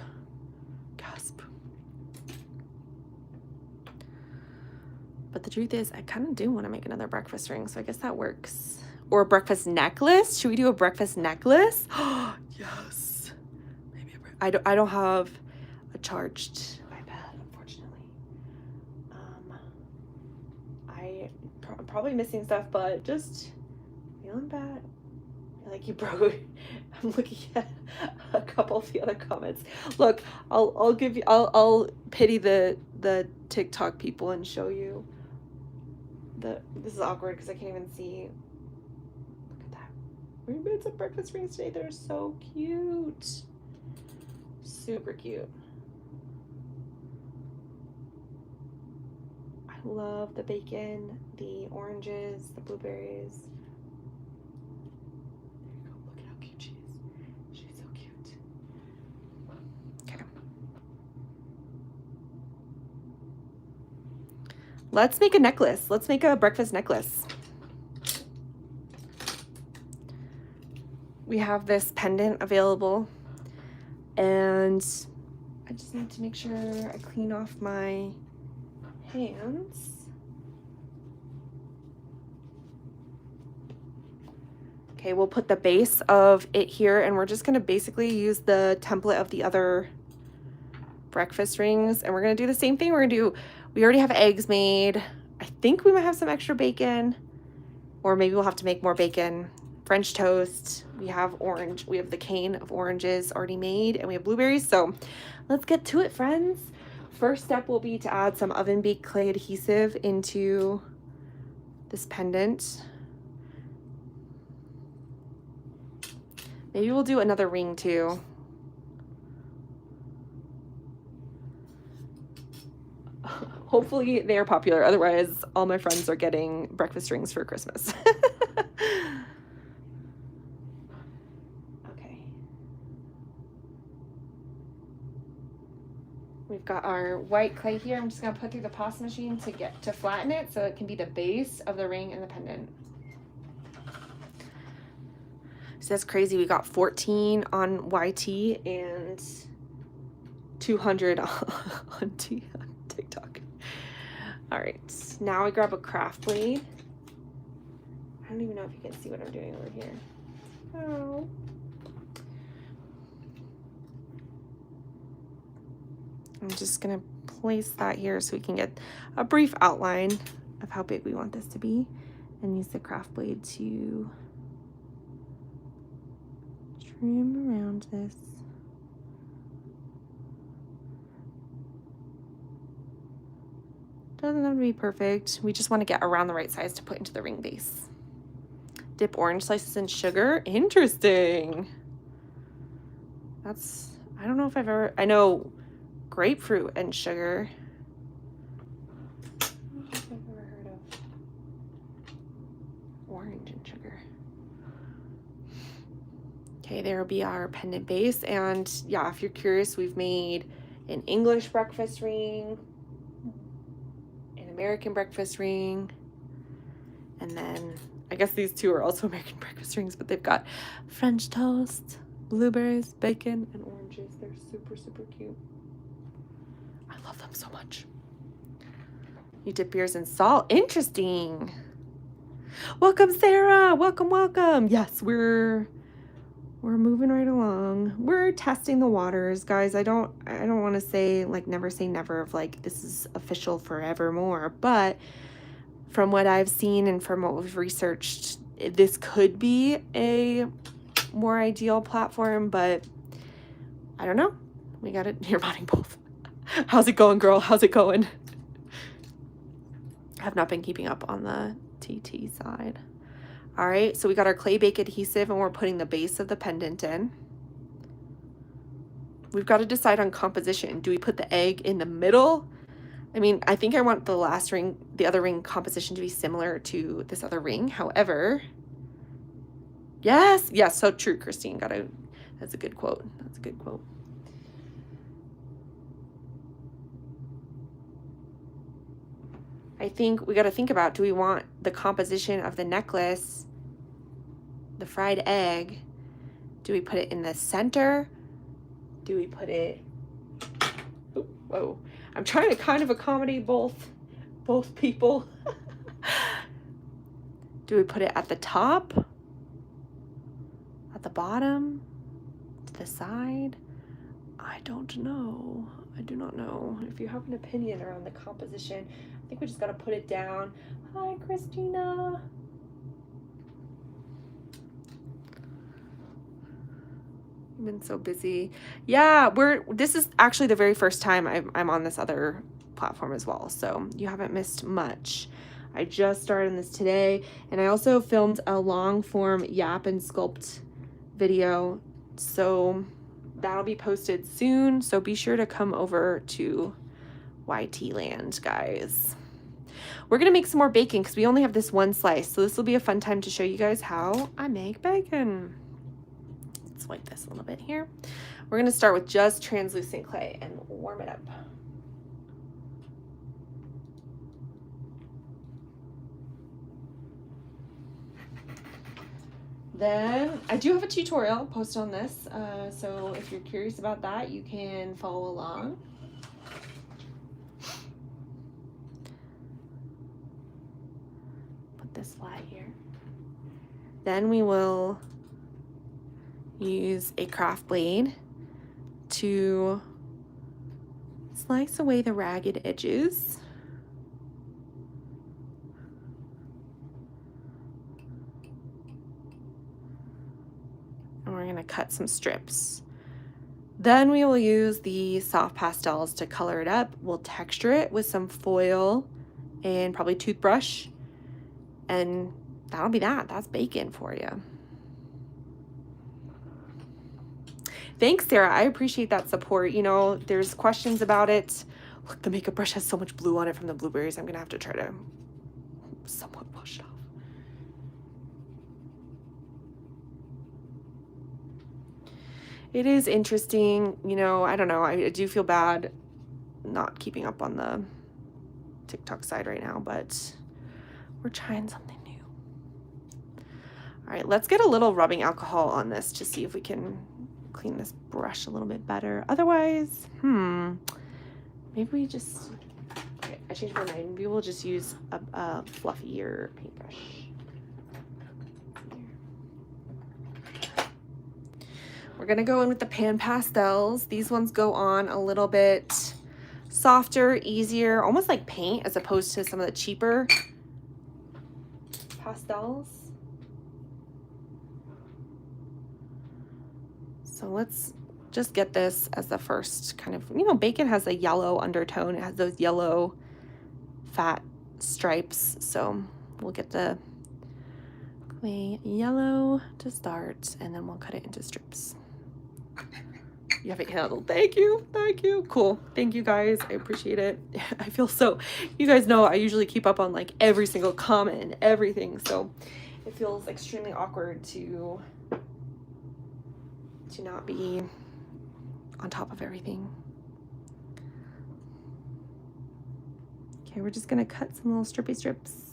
Gasp. But the truth is, I kind of do want to make another breakfast ring, so I guess that works. Or a breakfast necklace. Should we do a breakfast necklace? Yes. Maybe I don't have a charged iPad, unfortunately. I'm probably missing stuff, but just feeling bad. Like you probably, I'm looking at a couple of the other comments. Look, I'll pity the TikTok people and show you this is awkward because I can't even see. Look at that. We made some breakfast rings today. They're so cute. Super cute. I Love the bacon, the oranges, the blueberries. There you go. Look at how cute she is. She's so cute. Okay. Let's make a necklace. Let's make a breakfast necklace. We have this pendant available, and I just need to make sure I clean off my hands. Okay, we'll put the base of it here, and we're just gonna basically use the template of the other breakfast rings, and we're gonna do the same thing. We already have eggs made. I think we might have some extra bacon, or maybe we'll have to make more bacon. French toast. We have the cane of oranges already made, and we have blueberries. So let's get to it, friends. First step will be to add some oven baked clay adhesive into this pendant. Maybe we'll do another ring too. Hopefully they are popular. Otherwise, all my friends are getting breakfast rings for Christmas. We've got our white clay here. I'm just gonna put through the pasta machine to flatten it so it can be the base of the ring and the pendant. So that's crazy. We got 14 on YT and 200 on TikTok. All right, now I grab a craft blade. I don't even know if you can see what I'm doing over here. Oh. I'm just gonna place that here so we can get a brief outline of how big we want this to be, and use the craft blade to trim around this. Doesn't have to be perfect. We just want to get around the right size to put into the ring base. Dip orange slices in sugar. Interesting. I don't know if I know grapefruit and sugar. I don't know if I've ever heard of orange and sugar. Okay, there will be our pendant base. And yeah, if you're curious, we've made an English breakfast ring, an American breakfast ring, and then I guess these two are also American breakfast rings, but they've got French toast, blueberries, bacon, and oranges. They're super, super cute. I love them so much. You dip yours in salt. Interesting. Welcome, Sarah. Welcome, welcome. Yes, we're moving right along. We're testing the waters, guys. I don't want to say like never say never of like this is official forevermore, but from what I've seen and from what we've researched, this could be a more ideal platform, but I don't know. We got it. You're modding both. How's it going, girl? How's it going? I have not been keeping up on the TT side. All right, so we got our clay bake adhesive, and we're putting the base of the pendant in. We've got to decide on composition. Do we put the egg in the middle? I mean, I think I want the other ring composition to be similar to this other ring. However, yes, so true, Christine. That's a good quote. That's a good quote. I think we got to think about, do we want the composition of the necklace, the fried egg, do we put it in the center? Do we put it, oh, whoa, I'm trying to kind of accommodate both people. Do we put it at the top, at the bottom, to the side? I don't know. I do not know. If you have an opinion around the composition, I think we just got to put it down. Hi, Christina. I've been so busy. Yeah, this is actually the very first time I'm on this other platform as well, so you haven't missed much. I just started on this today, and I also filmed a long form yap and sculpt video, so that'll be posted soon. So be sure to come over to YT land, guys. We're gonna make some more bacon because we only have this one slice. So this will be a fun time to show you guys how I make bacon. Let's wipe this a little bit here. We're gonna start with just translucent clay and warm it up. Then I do have a tutorial posted on this, so if you're curious about that, you can follow along. Put this flat here. Then we will use a craft blade to slice away the ragged edges. And we're going to cut some strips. Then we will use the soft pastels to color it up. We'll texture it with some foil and probably toothbrush. And that'll be that. That's bacon for you. Thanks, Sarah. I appreciate that support. You know, there's questions about it. Look, the makeup brush has so much blue on it from the blueberries. I'm going to have to try to somewhat wash it off. It is interesting, you know, I don't know, I do feel bad not keeping up on the TikTok side right now, but we're trying something new. All right, let's get a little rubbing alcohol on this to see if we can clean this brush a little bit better. Otherwise, maybe we just, okay, I changed my mind. Maybe we'll just use a fluffier paintbrush. We're gonna go in with the pan pastels. These ones go on a little bit softer, easier, almost like paint as opposed to some of the cheaper pastels. So let's just get this as the first kind of, you know, bacon has a yellow undertone. It has those yellow fat stripes. So we'll get the clay yellow to start and then we'll cut it into strips. You have it handled. Thank you. Thank you. Cool. Thank you guys. I appreciate it. I feel so, you guys know I usually keep up on like every single comment and everything. So it feels extremely awkward to not be on top of everything. Okay, we're just gonna cut some little strippy strips.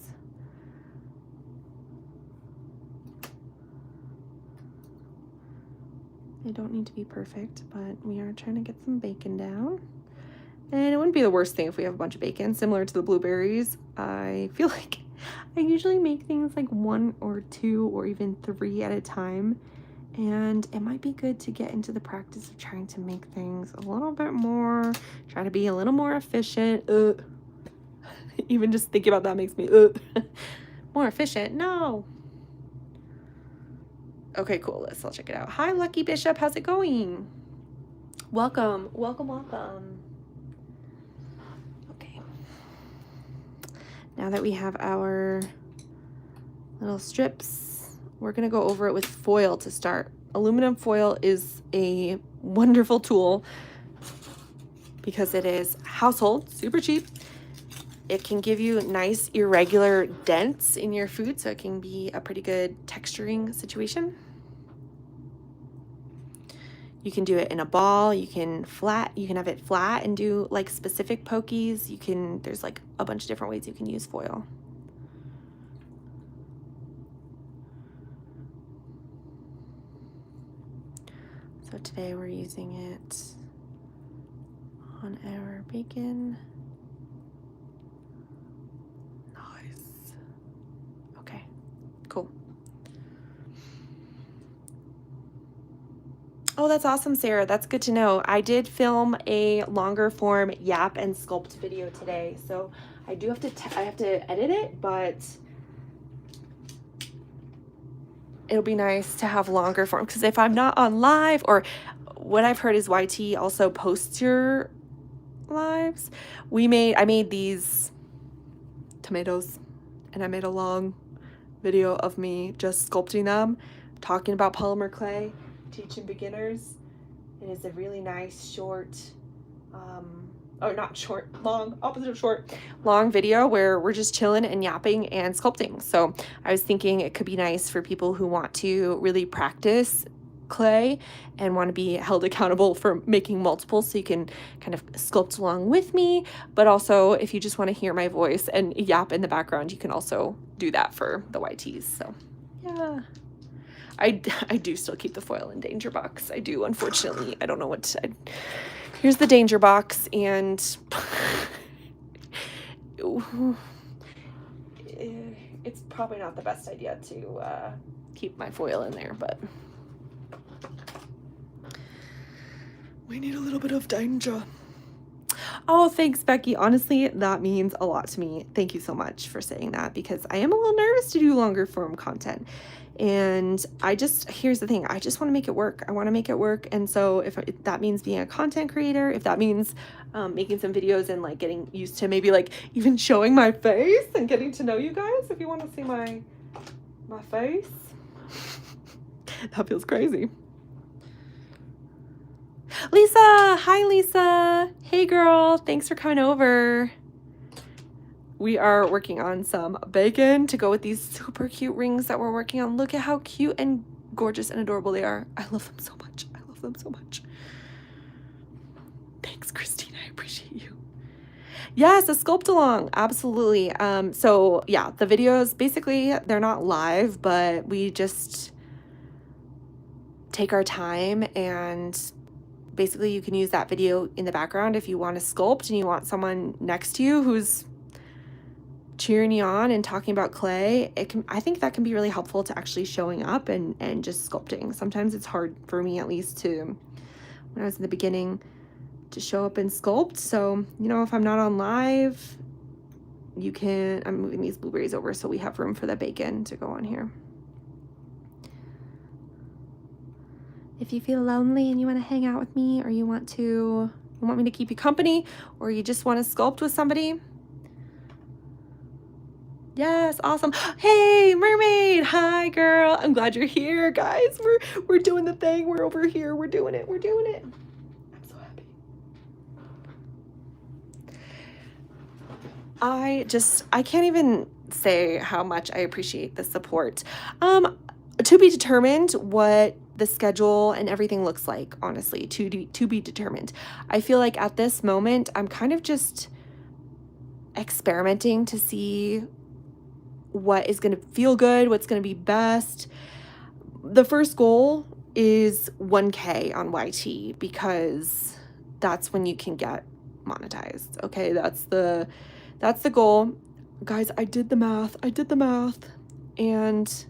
They don't need to be perfect, but we are trying to get some bacon down. And it wouldn't be the worst thing if we have a bunch of bacon, similar to the blueberries. I feel like I usually make things like 1 or 2 or even 3 at a time. And it might be good to get into the practice of trying to make things a little bit more, try to be a little more efficient. Even just thinking about that makes me more efficient. No. Okay, cool. Let's all check it out. Hi, Lucky Bishop. How's it going? Welcome. Welcome, welcome. Okay. Now that we have our little strips, we're going to go over it with foil to start. Aluminum foil is a wonderful tool because it is household, super cheap. It can give you nice irregular dents in your food, so it can be a pretty good texturing situation. You can do it in a ball, you can have it flat and do like specific pokies. There's like a bunch of different ways you can use foil. So today we're using it on our bacon. Nice. Okay, cool. Oh, that's awesome, Sarah. That's good to know. I did film a longer form yap and sculpt video today, so I do have to I have to edit it, but it'll be nice to have longer form because if I'm not on live, or what I've heard is YT also posts your lives. I made these tomatoes and I made a long video of me just sculpting them, talking about polymer clay, teaching beginners. It is a really nice short oh, not short, long, opposite of short, long video where we're just chilling and yapping and sculpting. So I was thinking it could be nice for people who want to really practice clay and want to be held accountable for making multiple, so you can kind of sculpt along with me. But also, if you just want to hear my voice and yap in the background, you can also do that for the YTs. So yeah, I do still keep the foil in danger box. I do, unfortunately. I don't know what to, here's the danger box, and it's probably not the best idea to keep my foil in there, but we need a little bit of danger. Oh, thanks, Becky. Honestly, that means a lot to me. Thank you so much for saying that, because I am a little nervous to do longer form content. And here's the thing, I just want to make it work. I want to make it work. And so if that means being a content creator, if that means making some videos and like getting used to maybe like even showing my face and getting to know you guys, if you want to see my face, that feels crazy. Lisa, hi Lisa. Hey girl, thanks for coming over. We are working on some bacon to go with these super cute rings that we're working on. Look at how cute and gorgeous and adorable they are. I love them so much. I love them so much. Thanks, Christine. I appreciate you. Yes, a sculpt along. Absolutely. So yeah, the videos, basically, they're not live, but we just take our time, and basically you can use that video in the background if you want to sculpt and you want someone next to you who's cheering you on and talking about clay. I think that can be really helpful to actually showing up and just sculpting. Sometimes it's hard for me, at least, when I was in the beginning, to show up and sculpt. So, you know, if I'm not on live, I'm moving these blueberries over so we have room for the bacon to go on here. If you feel lonely and you want to hang out with me, or you want me to keep you company, or you just want to sculpt with somebody, yes, awesome. Hey, mermaid. Hi, girl. I'm glad you're here, guys. We're doing the thing. We're over here. We're doing it. We're doing it. I'm so happy. I can't even say how much I appreciate the support. To be determined what the schedule and everything looks like, honestly, to be determined. I feel like at this moment, I'm kind of just experimenting to see what is going to feel good, what's going to be best. The first goal is 1K on YT, because that's when you can get monetized. Okay, that's the goal. Guys, I did the math. And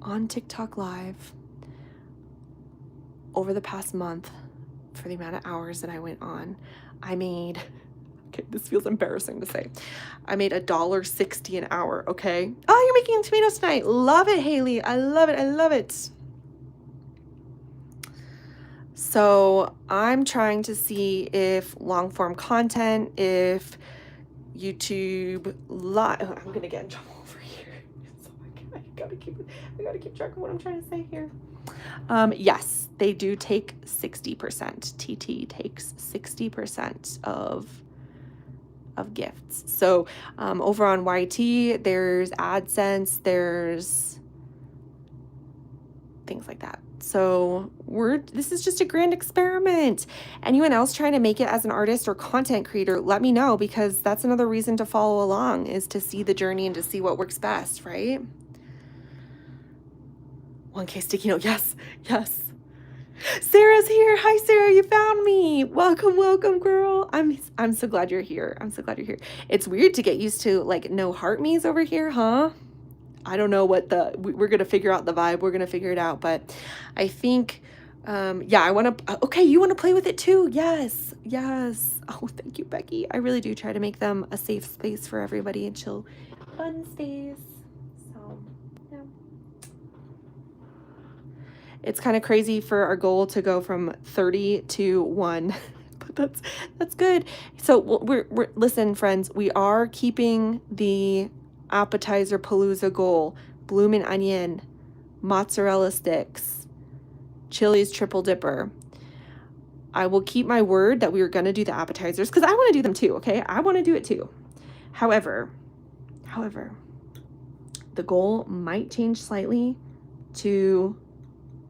on TikTok Live over the past month, for the amount of hours that I went on, I made, okay, this feels embarrassing to say, I made $1.60 an hour, okay? Oh, you're making tomatoes tonight. Love it, Haley. I love it. I love it. So I'm trying to see if long form content, if YouTube live, I'm gonna get in trouble over here. So I gotta keep track of what I'm trying to say here. Yes, they do take 60%. TT takes 60% of gifts. So over on YT, there's AdSense, there's things like that. So this is just a grand experiment. Anyone else trying to make it as an artist or content creator, let me know, because that's another reason to follow along, is to see the journey and to see what works best, right? 1K sticky note. Yes. Sarah's here. Hi, Sarah. You found me. Welcome, girl. I'm so glad you're here. It's weird to get used to like no heart me's over here, huh? I don't know what we're going to figure out the vibe. We're going to figure it out. But I think, yeah, I want to, okay, you want to play with it too? Yes. Oh, thank you, Becky. I really do try to make them a safe space for everybody and chill, fun space. So, yeah. It's kind of crazy for our goal to go from 30 to 1, but that's good. So we're listen, friends, we are keeping the appetizer palooza goal: bloomin' onion, mozzarella sticks, Chili's triple dipper. I will keep my word that we were going to do the appetizers because I want to do them too, okay? I want to do it too. However, the goal might change slightly to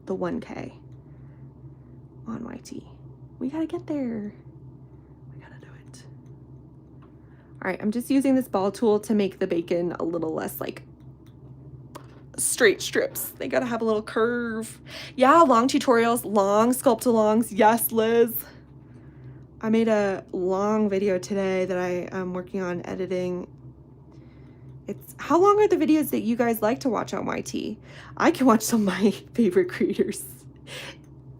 the 1K on YT. We got to get there. We got to do it. All right, I'm just using this ball tool to make the bacon a little less like straight strips. They got to have a little curve. Yeah, long tutorials, long sculpt-alongs. Yes, Liz. I made a long video today that I am working on editing. It's how long are the videos that you guys like to watch on YT? I can watch some of my favorite creators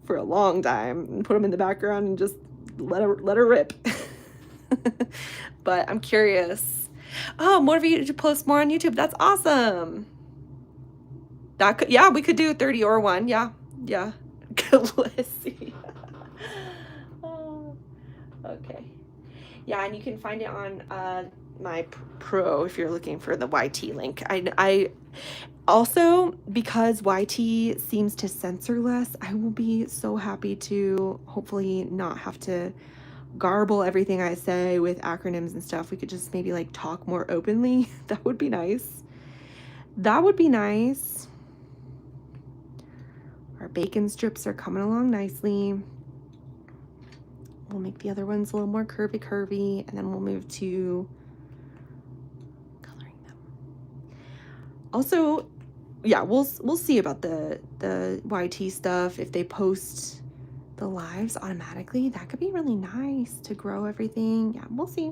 for a long time and put them in the background and just let her rip. But I'm curious. Oh, more of you to post more on YouTube. That's awesome. That could, yeah, we could do 30 or 1. Yeah. Let's see. Oh, okay. Yeah, and you can find it on my pro if you're looking for the YT link. I also, because YT seems to censor less, I will be so happy to hopefully not have to garble everything I say with acronyms and stuff. We could just maybe like talk more openly. That would be nice. That would be nice. Our bacon strips are coming along nicely. We'll make the other ones a little more curvy, and then we'll move to coloring them. Also, yeah, we'll see about the YT stuff. If they post the lives automatically, that could be really nice to grow everything. Yeah, we'll see.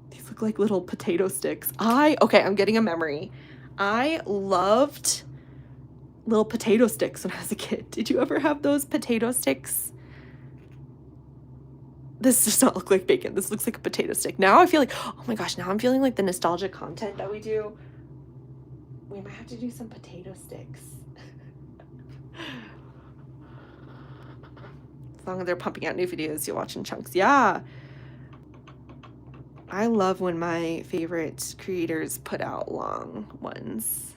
These look like little potato sticks. Okay, I'm getting a memory. I loved little potato sticks when I was a kid. Did you ever have those potato sticks? This does not look like bacon. This looks like a potato stick. Now I feel like, oh my gosh, now I'm feeling like the nostalgic content that we do. We might have to do some potato sticks. As long as they're pumping out new videos, you'll watch in chunks. Yeah. I love when my favorite creators put out long ones.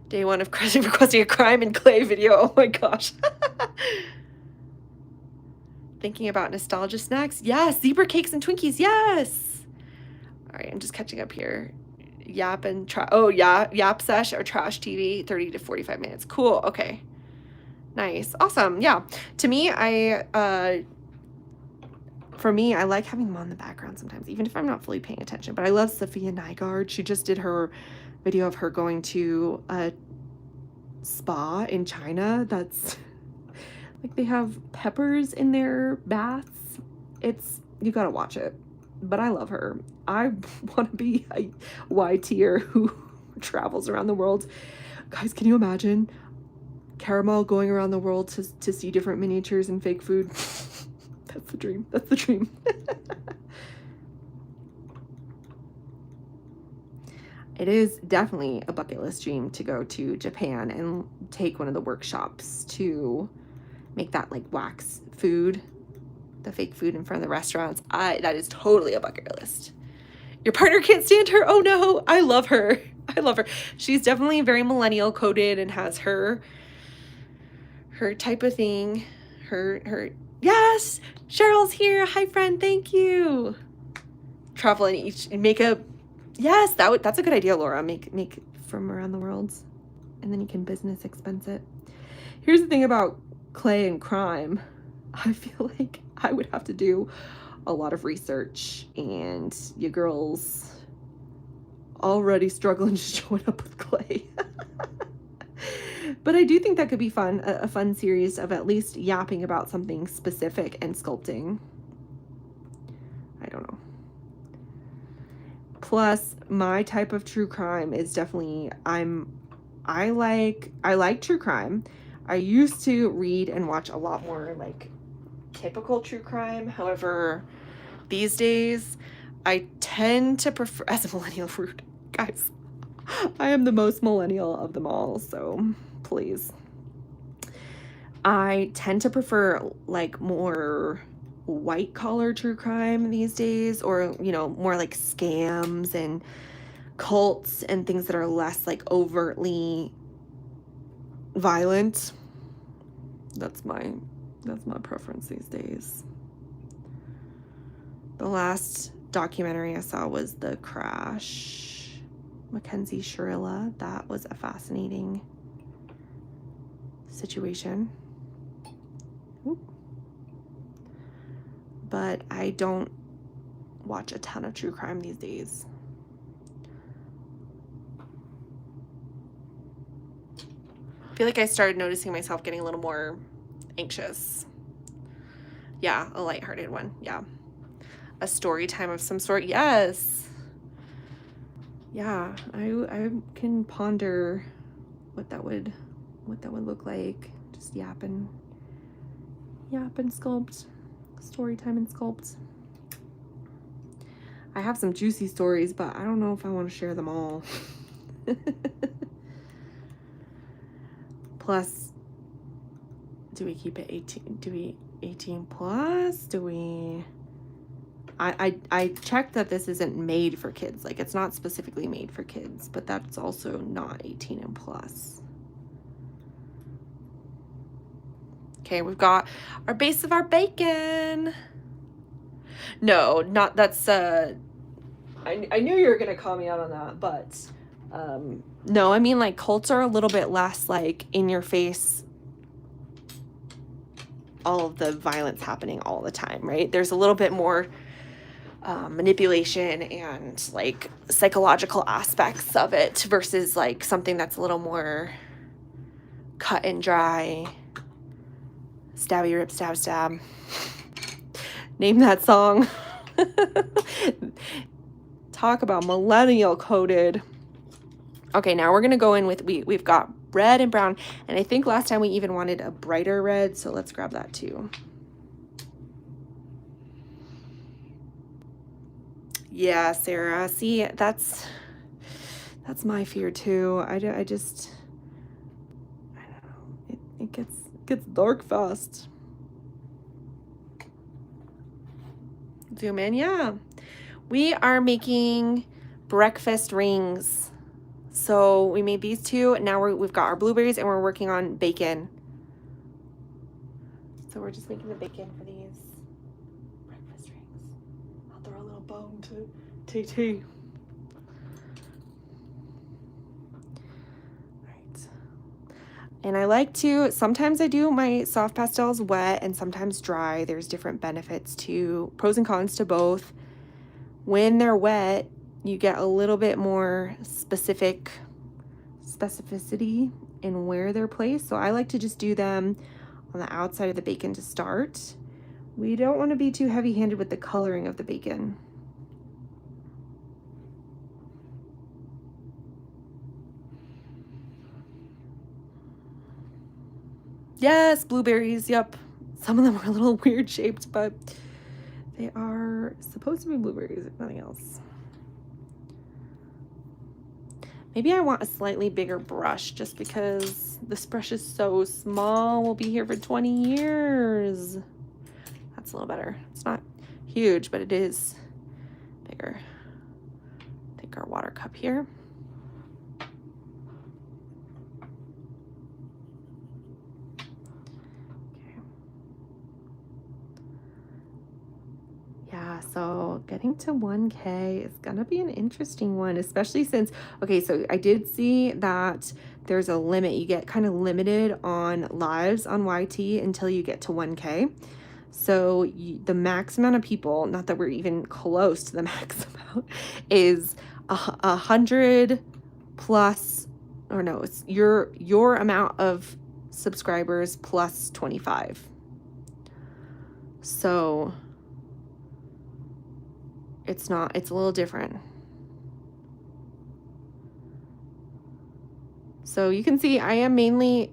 Day 1 of requesting a crime and clay video. Oh my gosh. Thinking about nostalgia snacks. Yes. Zebra cakes and Twinkies. Yes. All right. I'm just catching up here. Yap and Yap sesh or trash TV, 30 to 45 minutes. Cool. Okay. Nice. Awesome. Yeah. To me, for me, I like having them on the background sometimes, even if I'm not fully paying attention. But I love Sophia Nygaard. She just did her video of her going to a spa in China. That's like they have peppers in their baths. You gotta watch it. But I love her. I want to be a YTer who travels around the world. Guys, can you imagine Caramel going around the world to see different miniatures and fake food? That's the dream. That's the dream. It is definitely a bucket list dream to go to Japan and take one of the workshops to make that like wax food, the fake food in front of the restaurants. That is totally a bucket list. Your partner can't stand her. Oh no, I love her. I love her. She's definitely very millennial coded and has her type of thing. Yes, Cheryl's here. Hi friend, thank you. Travel and make a, yes, that's a good idea, Laura. Make from around the world, and then you can business expense it. Here's the thing about clay and crime. I feel like I would have to do a lot of research, and you girls already struggling to join up with clay. But I do think that could be fun, a fun series of at least yapping about something specific and sculpting. I don't know. Plus, my type of true crime is definitely, I like true crime. I used to read and watch a lot more like typical true crime. However, these days I tend to prefer, as a millennial fruit, guys, I am the most millennial of them all, so please. I tend to prefer like more white collar true crime these days, or more like scams and cults and things that are less like overtly violent. That's my That's my preference these days. The last documentary I saw was The Crash. Mackenzie Shirilla. That was a fascinating situation. Oop. But I don't watch a ton of true crime these days. I feel like I started noticing myself getting a little more anxious. Yeah, a lighthearted one. Yeah. A story time of some sort. Yes. Yeah, I can ponder what that would look like. Just yap and sculpt. Story time and sculpt. I have some juicy stories, but I don't know if I want to share them all. Plus, do we keep it 18? Do we 18 plus? Do we... I checked that this isn't made for kids. Like, it's not specifically made for kids, but that's also not 18 and plus. Okay, we've got our base of our bacon. No, not that's I knew you were gonna call me out on that, but no, I mean, like, cults are a little bit less like in your face, all of the violence happening all the time, right? There's a little bit more manipulation and like psychological aspects of it versus like something that's a little more cut and dry. Stabby rip stab stab. Name that song. Talk about millennial coded. Okay, now we're gonna go in with we've got red and brown, and I think last time we even wanted a brighter red, so let's grab that too. Yeah, Sarah. See, that's my fear too. I don't know. It gets dark fast. Zoom in, yeah. We are making breakfast rings. So we made these two. Now we've got our blueberries and we're working on bacon. So we're just making the bacon for these breakfast rings. I'll throw a little bone to TT. Right. And I like to, sometimes I do my soft pastels wet and sometimes dry. There's different benefits to, pros and cons to both. When they're wet, you get a little bit more specificity in where they're placed. So I like to just do them on the outside of the bacon to start. We don't want to be too heavy-handed with the coloring of the bacon. Yes, blueberries, yep. Some of them are a little weird shaped, but they are supposed to be blueberries, if nothing else. Maybe I want a slightly bigger brush just because this brush is so small. We'll be here for 20 years. That's a little better. It's not huge, but it is bigger. Take our water cup here. Yeah, so getting to 1K is gonna be an interesting one, especially since, okay, so I did see that there's a limit. You get kind of limited on lives on YT until you get to 1K. So the max amount of people, not that we're even close to the max amount, is 100 plus, or no, it's your amount of subscribers plus 25. So it's a little different. So you can see I am mainly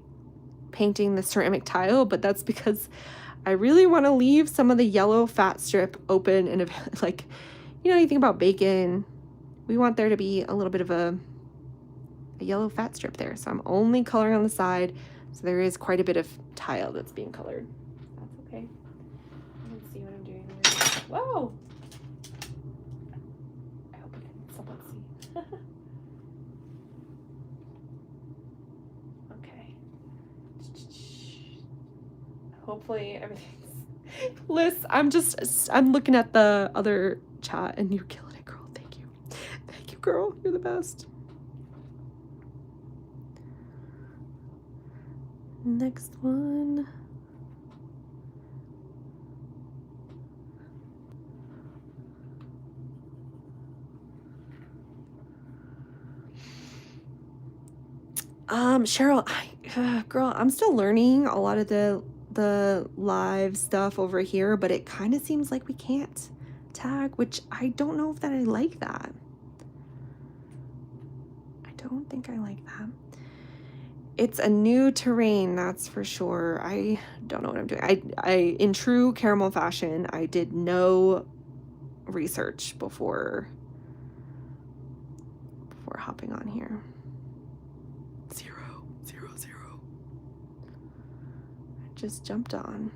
painting the ceramic tile, but that's because I really want to leave some of the yellow fat strip open and like, you think about bacon, we want there to be a little bit of a yellow fat strip there. So I'm only coloring on the side. So there is quite a bit of tile that's being colored. That's okay. Let's see what I'm doing here. Whoa! I hope you can somewhat see. Okay. hopefully everything's Liz, I'm looking at the other chat and you're killing it, girl. Thank you. Thank you, girl. You're the best. Next one. Cheryl, girl, I'm still learning a lot of the live stuff over here, but it kind of seems like we can't tag, which I don't know if that I like that. I don't think I like that. It's a new terrain, that's for sure. I don't know what I'm doing. I in true caramel fashion, I did no research before hopping on here. 0, 0, 0. I just jumped on.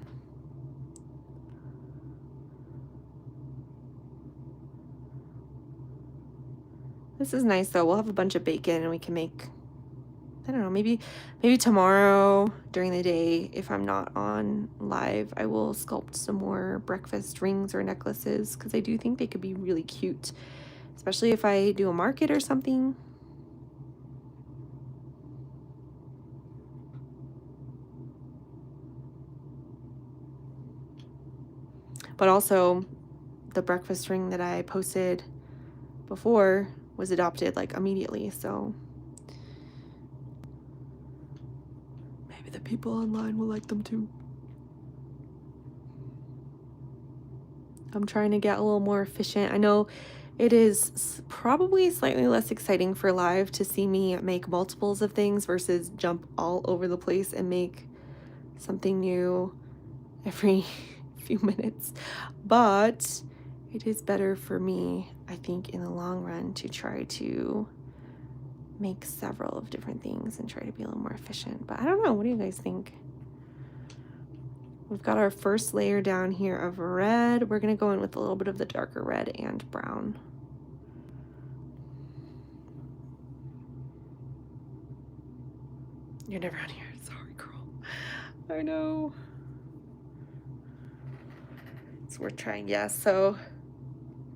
This is nice though. We'll have a bunch of bacon and we can make, I don't know, maybe tomorrow during the day, if I'm not on live, I will sculpt some more breakfast rings or necklaces because I do think they could be really cute, especially if I do a market or something. But also, the breakfast ring that I posted before was adopted like immediately, so maybe the people online will like them too. I'm trying to get a little more efficient. I know it is probably slightly less exciting for live to see me make multiples of things versus jump all over the place and make something new every few minutes, but it is better for me, I think, in the long run to try to make several of different things and try to be a little more efficient. But I don't know, what do you guys think? We've got our first layer down here of red. We're gonna go in with a little bit of the darker red and brown. You're never on here, sorry girl. I know. It's worth trying, yeah, so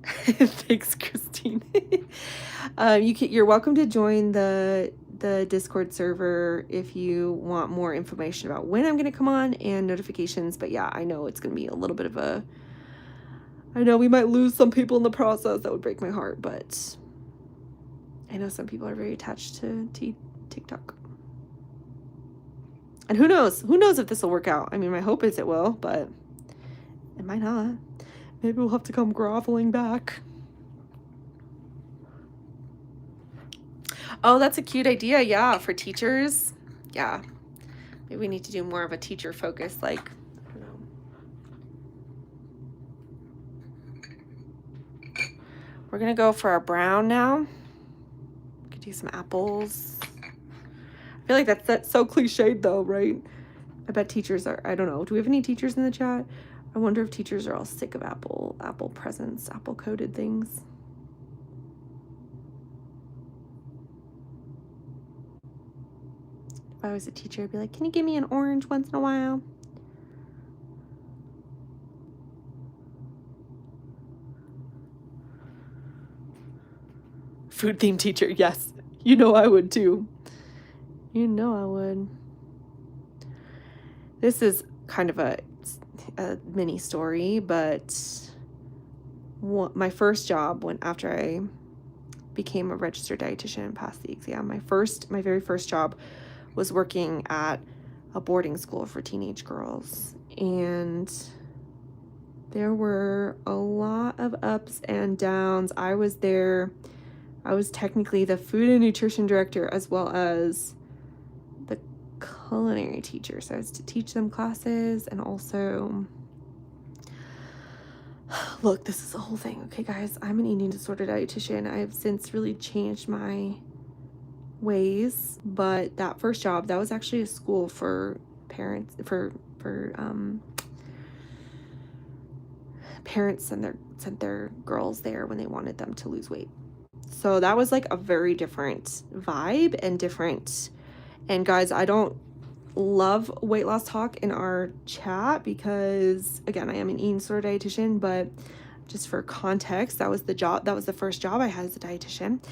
thanks, Christine. You're welcome to join the Discord server if you want more information about when I'm going to come on and notifications. But yeah, I know it's going to be a little bit of a, I know we might lose some people in the process. That would break my heart, but I know some people are very attached to TikTok. And who knows if this will work out. I mean, my hope is it will, but it might not. Maybe we'll have to come groveling back. Oh, that's a cute idea. Yeah, for teachers. Yeah. Maybe we need to do more of a teacher focus, like, I don't know. We're going to go for our brown now. We could do some apples. I feel like that's so cliched though, right? I bet teachers are, I don't know. Do we have any teachers in the chat? I wonder if teachers are all sick of apple presents, apple coated things. If I was a teacher, I'd be like, can you give me an orange once in a while? Food themed teacher, yes. You know I would too. You know I would. This is kind of a mini story, but my first job after I became a registered dietitian and passed the exam, my very first job was working at a boarding school for teenage girls, and there were a lot of ups and downs. I was technically the food and nutrition director as well as the culinary teacher, so I was to teach them classes and also, look, this is the whole thing. Okay guys, I'm an eating disorder dietitian. I have since really changed my ways, but that first job, that was actually a school for parents, for parents sent their girls there when they wanted them to lose weight. So that was like a very different vibe and different. And guys, I don't love weight loss talk in our chat because, again, I am an eating disorder dietitian, but just for context, that was the first job I had as a dietitian.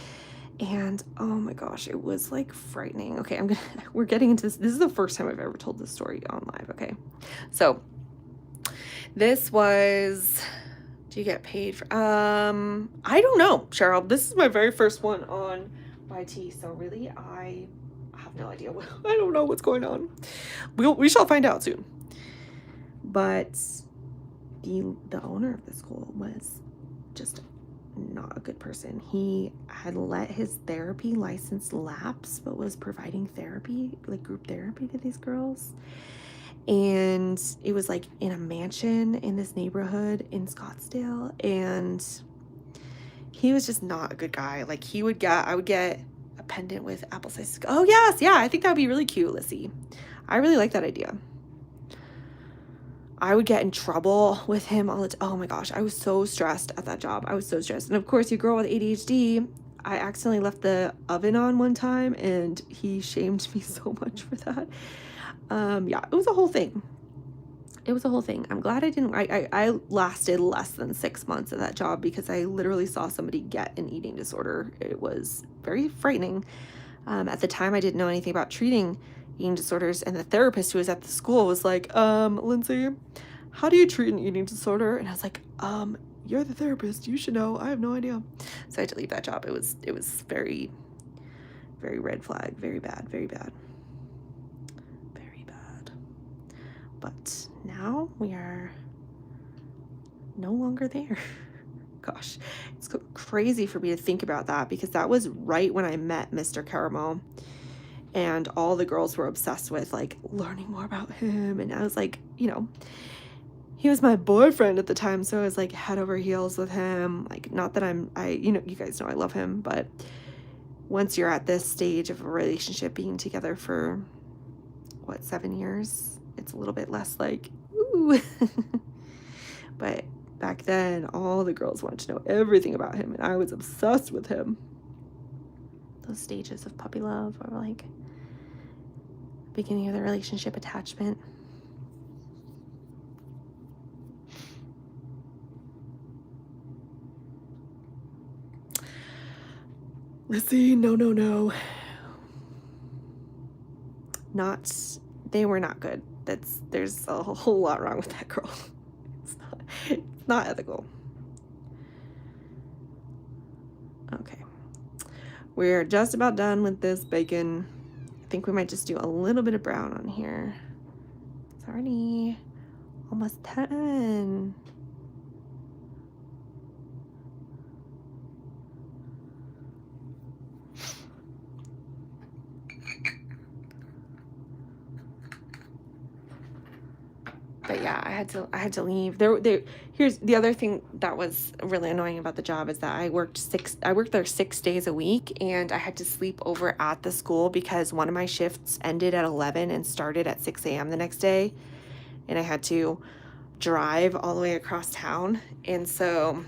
And oh my gosh, it was like frightening. Okay, we're getting into this. This is the first time I've ever told this story on live. Okay, so this was, do you get paid for, I don't know, Cheryl. This is my very first one on YT, so really I have no idea. I don't know what's going on. We shall find out soon. But the owner of the school was just not a good person. He had let his therapy license lapse, but was providing therapy, like group therapy, to these girls. And it was like in a mansion in this neighborhood in Scottsdale, and he was just not a good guy. Like I would get a pendant with apple slices. Oh yes, yeah, I think that would be really cute, Lissy. I really like that idea. I would get in trouble with him all the time. Oh my gosh, I was so stressed at that job. I was so stressed. And of course, your girl with ADHD, I accidentally left the oven on one time, and he shamed me so much for that. Yeah, it was a whole thing. It was a whole thing. I'm glad I lasted less than 6 months at that job because I literally saw somebody get an eating disorder. It was very frightening. At the time, I didn't know anything about treating eating disorders, and the therapist who was at the school was like, Lindsay, how do you treat an eating disorder? And I was like, you're the therapist, you should know. I have no idea. So I had to leave that job. It was very, very red flag, very bad, very bad. Very bad. But now we are no longer there. Gosh, it's crazy for me to think about that because that was right when I met Mr. Caramel. And all the girls were obsessed with like learning more about him. And I was like, he was my boyfriend at the time. So I was like head over heels with him. Like, not that you guys know I love him, but once you're at this stage of a relationship, being together for 7 years, it's a little bit less like, ooh. But back then, all the girls wanted to know everything about him. And I was obsessed with him. Those stages of puppy love are like beginning of the relationship attachment. Lissy, no. They were not good. There's a whole lot wrong with that girl. It's not ethical. Okay. We're just about done with this bacon. I think we might just do a little bit of brown on here. It's already almost 10. But yeah, I had to leave. Here's the other thing that was really annoying about the job is that I worked there 6 days a week, and I had to sleep over at the school because one of my shifts ended at 11 and started at 6 a.m. the next day, and I had to drive all the way across town. And so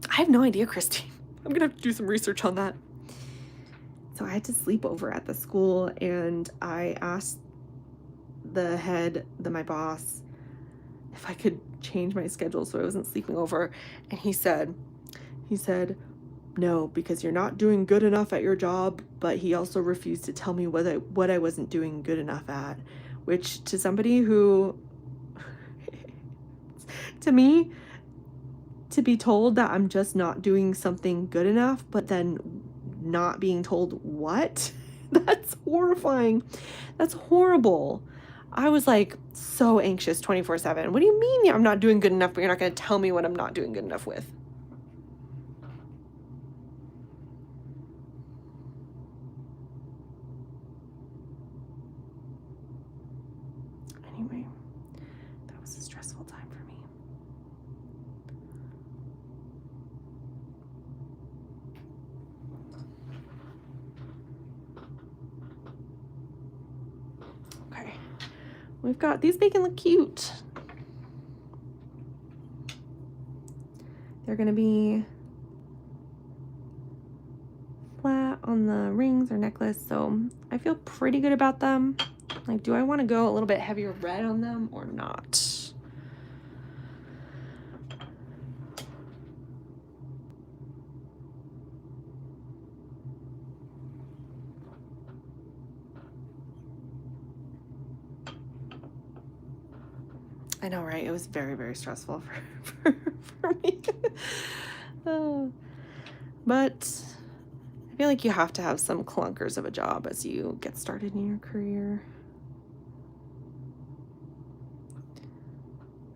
I have no idea, Christine. I'm gonna have to do some research on that. So I had to sleep over at the school, and I asked my boss, if I could change my schedule so I wasn't sleeping over. And he said, no, because you're not doing good enough at your job. But he also refused to tell me what I wasn't doing good enough at, which to somebody who, to me, to be told that I'm just not doing something good enough, but then not being told what, that's horrifying. That's horrible. I was like so anxious 24/7. What do you mean I'm not doing good enough, but you're not going to tell me what I'm not doing good enough with? Anyway, that was a stressful time for me. Okay. We've got, these bacon look cute. They're gonna be flat on the rings or necklace, so I feel pretty good about them. Like, do I want to go a little bit heavier red on them or not? I know, right? It was very, very stressful for me. But I feel like you have to have some clunkers of a job as you get started in your career.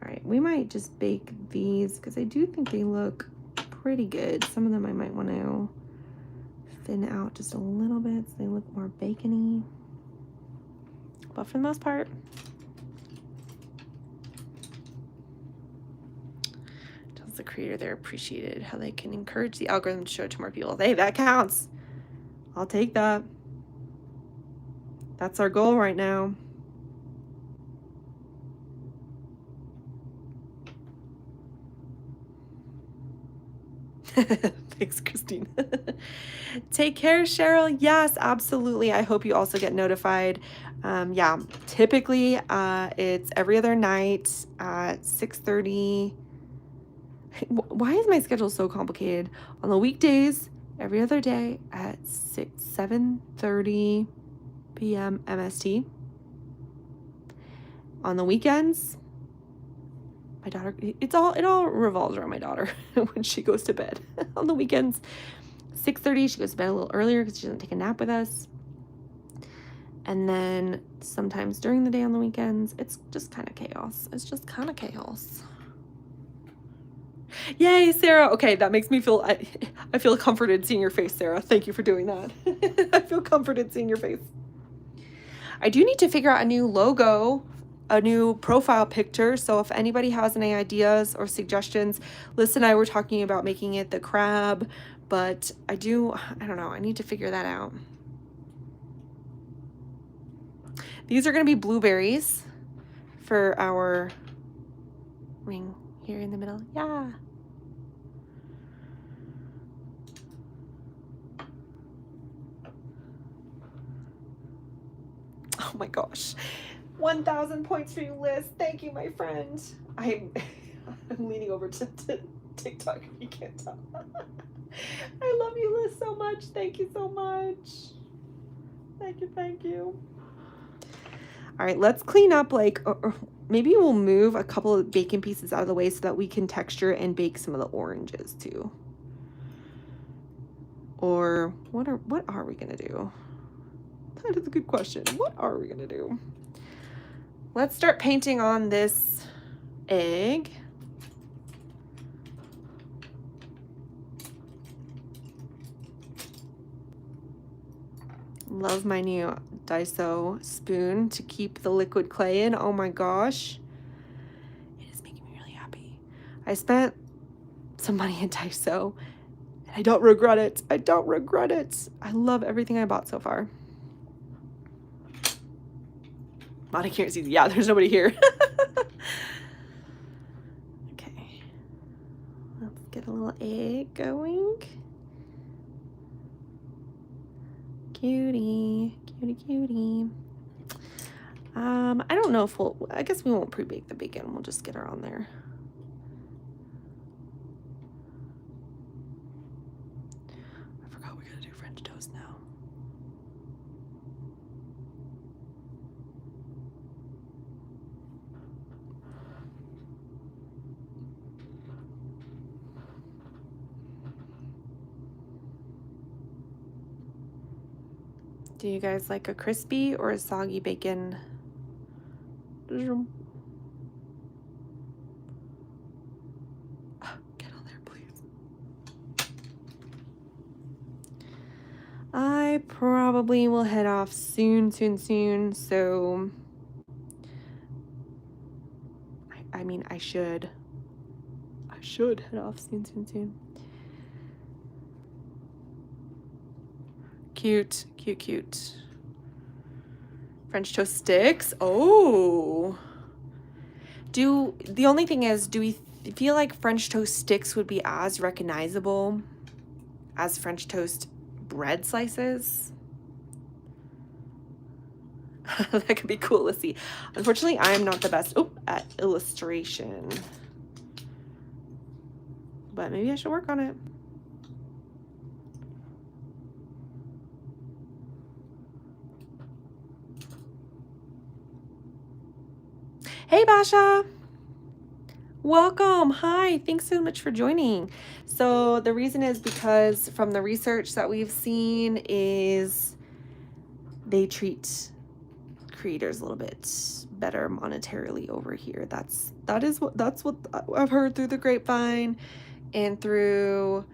All right, we might just bake these because I do think they look pretty good. Some of them I might want to thin out just a little bit so they look more bacony. But for the most part, tells the creator they're appreciated, how they can encourage the algorithm to show it to more people. Hey, that counts. I'll take that. That's our goal right now. Thanks, Christine. Take care, Cheryl. Yes, absolutely. I hope you also get notified. Yeah, typically it's every other night at 6:30. Why is my schedule so complicated? On the weekdays, every other day at 7:30 p.m. MST. On the weekends, my daughter, it all revolves around my daughter when she goes to bed. On the weekends, 6:30, she goes to bed a little earlier because she doesn't take a nap with us. And then sometimes during the day on the weekends, it's just kind of chaos. It's just kind of chaos. Yay, Sarah. Okay, that makes me feel, I feel comforted seeing your face, Sarah. Thank you for doing that. I feel comforted seeing your face. I do need to figure out a new logo, a new profile picture. So if anybody has any ideas or suggestions, Liz and I were talking about making it the crab, but I don't know. I need to figure that out. These are going to be blueberries for our ring here in the middle. Yeah. Oh my gosh. 1,000 points for you, Liz. Thank you, my friend. I'm leaning over to TikTok if you can't tell. I love you, Liz, so much. Thank you so much. Thank you, thank you. All right, let's clean up, like, or maybe we'll move a couple of bacon pieces out of the way so that we can texture and bake some of the oranges too. Or what are we gonna do? That is a good question. What are we gonna do? Let's start painting on this egg. Love my new Daiso spoon to keep the liquid clay in. Oh my gosh. It is making me really happy. I spent some money in Daiso and I don't regret it. I don't regret it. I love everything I bought so far. Monica can't see. Yeah, there's nobody here. Okay. Let's get a little egg going. Cutie, cutie, cutie. I don't know if I guess we won't pre-bake the bacon. We'll just get her on there. I forgot we gotta do French toast now. Do you guys like a crispy or a soggy bacon? Get on there, please. I probably will head off soon. So, I mean, I should head off soon. Cute. French toast sticks. Oh. The only thing is, do we feel like French toast sticks would be as recognizable as French toast bread slices? That could be cool. Let's see. Unfortunately, I am not the best at illustration. But maybe I should work on it. Hey, Basha. Welcome. Hi. Thanks so much for joining. So the reason is because from the research that we've seen is they treat creators a little bit better monetarily over here. That's what I've heard through the grapevine and through.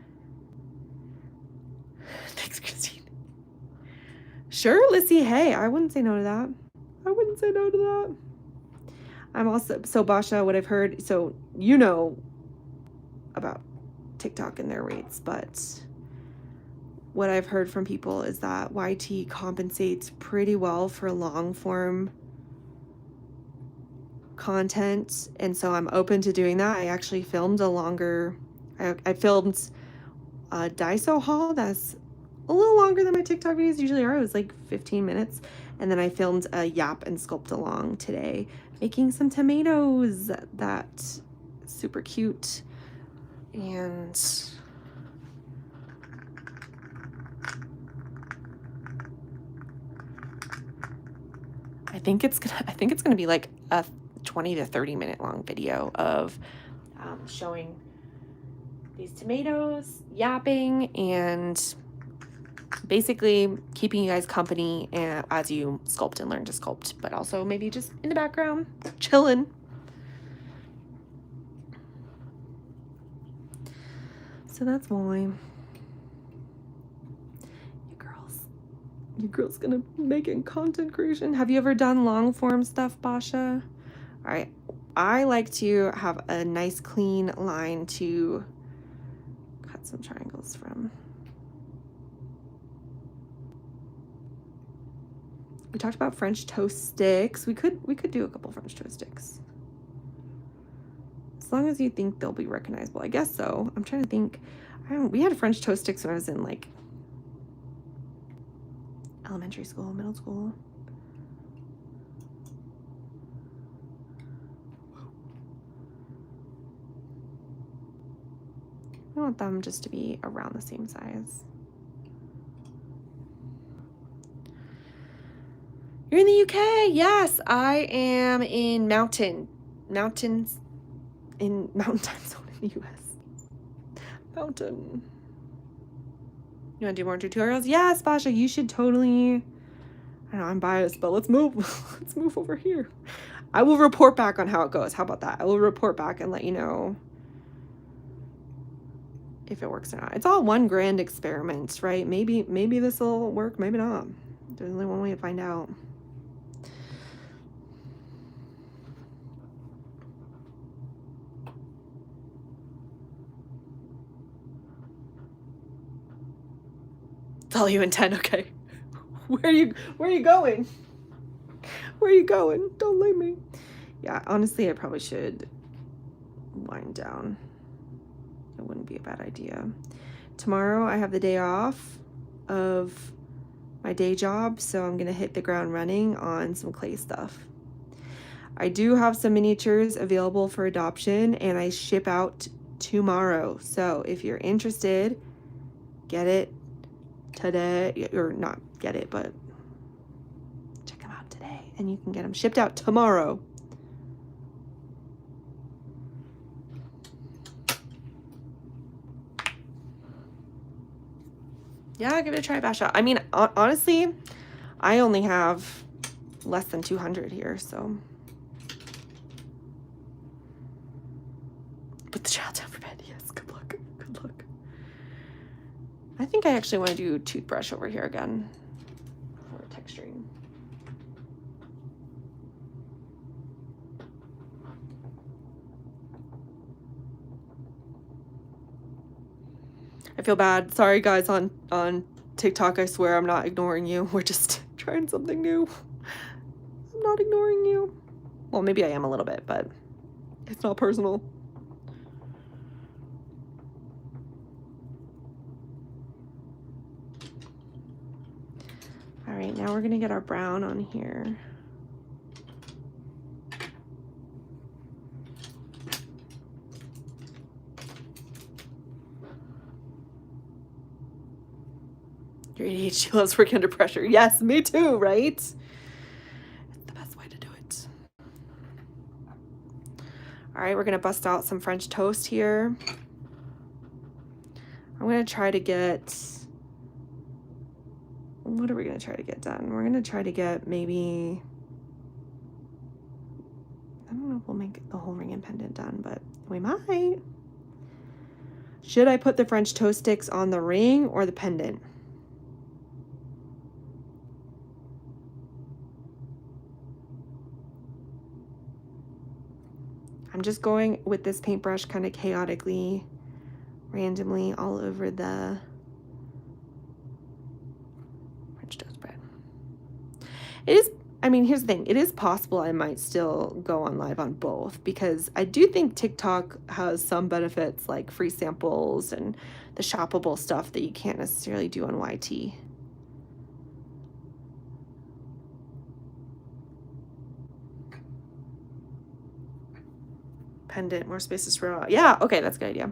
Thanks, Christine. Sure, Lissy. Hey, I wouldn't say no to that. I wouldn't say no to that. I'm also, so Basha, what I've heard, so you know about TikTok and their rates, but what I've heard from people is that YT compensates pretty well for long form content, and so I'm open to doing that. I actually filmed I filmed a Daiso haul that's a little longer than my TikTok videos usually are. It was like 15 minutes. And then I filmed a yap and sculpt along today, making some tomatoes. That's super cute. And I think it's gonna be like a 20 to 30 minute long video of showing these tomatoes, yapping, and basically keeping you guys company as you sculpt and learn to sculpt, but also maybe just in the background, chilling. So that's why you girls gonna making content creation. Have you ever done long form stuff, Basha? All right, I like to have a nice clean line to cut some triangles from. We talked about French toast sticks. We could do a couple French toast sticks. As long as you think they'll be recognizable. I guess so. I'm trying to think. We had French toast sticks when I was in like elementary school, middle school. I want them just to be around the same size. You're in the UK? Yes, I am in mountain time zone in the US. Mountain. You want to do more tutorials? Yes, Basha, you should totally. I know I'm biased, but let's move. Let's move over here. I will report back on how it goes. How about that? I will report back and let you know if it works or not. It's all one grand experiment, right? Maybe this will work, maybe not. There's only one way to find out. It's all you intend, okay. Where are you going? Where are you going? Don't leave me. Yeah, honestly, I probably should wind down. It wouldn't be a bad idea. Tomorrow I have the day off of my day job, so I'm gonna hit the ground running on some clay stuff. I do have some miniatures available for adoption, and I ship out tomorrow. So if you're interested, get it today, or not get it, but check them out today, and you can get them shipped out tomorrow. Yeah, give it a try, Basha. I mean, honestly, I only have less than 200 here, so. Put the child down for bed. Yes, good luck. Good luck. I think I actually want to do toothbrush over here again for texturing. I feel bad. Sorry, guys, on TikTok. I swear I'm not ignoring you. We're just trying something new. I'm not ignoring you. Well, maybe I am a little bit, but it's not personal. All right, now we're gonna get our brown on here. Your ADHD loves working under pressure. Yes, me too, right? It's the best way to do it. All right, we're gonna bust out some French toast here. I'm gonna try to get, what are we gonna try to get done? We're gonna try to get maybe, I don't know if we'll make the whole ring and pendant done, but we might. Should I put the French toast sticks on the ring or the pendant? I'm just going with this paintbrush kind of chaotically, randomly all over the French toast bread. It is, I mean, here's the thing. It is possible I might still go on live on both, because I do think TikTok has some benefits like free samples and the shoppable stuff that you can't necessarily do on YT. Pendant, more space to spread out. Yeah, okay, that's a good idea.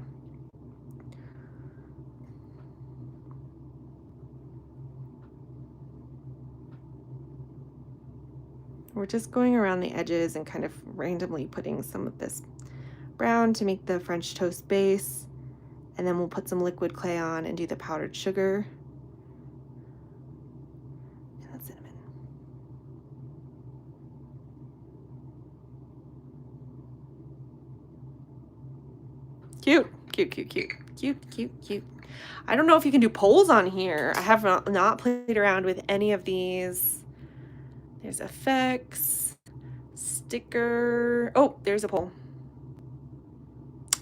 We're just going around the edges and kind of randomly putting some of this brown to make the French toast base, and then we'll put some liquid clay on and do the powdered sugar and that cinnamon. Cute, cute, cute, cute, cute, cute, cute. I don't know if you can do polls on here. I have not played around with any of these. There's effects, sticker. Oh, there's a poll.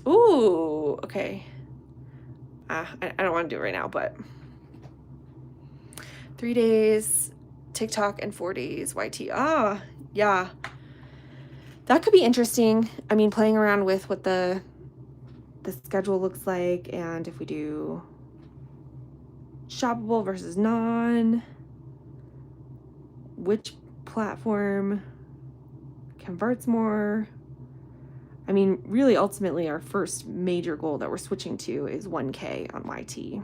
Ooh, okay. I don't want to do it right now, but 3 days TikTok and 4 days YT. Ah, yeah. That could be interesting. I mean, playing around with what the schedule looks like, and if we do shoppable versus non, which platform converts more. I mean, really, ultimately, our first major goal that we're switching to is 1K on YT.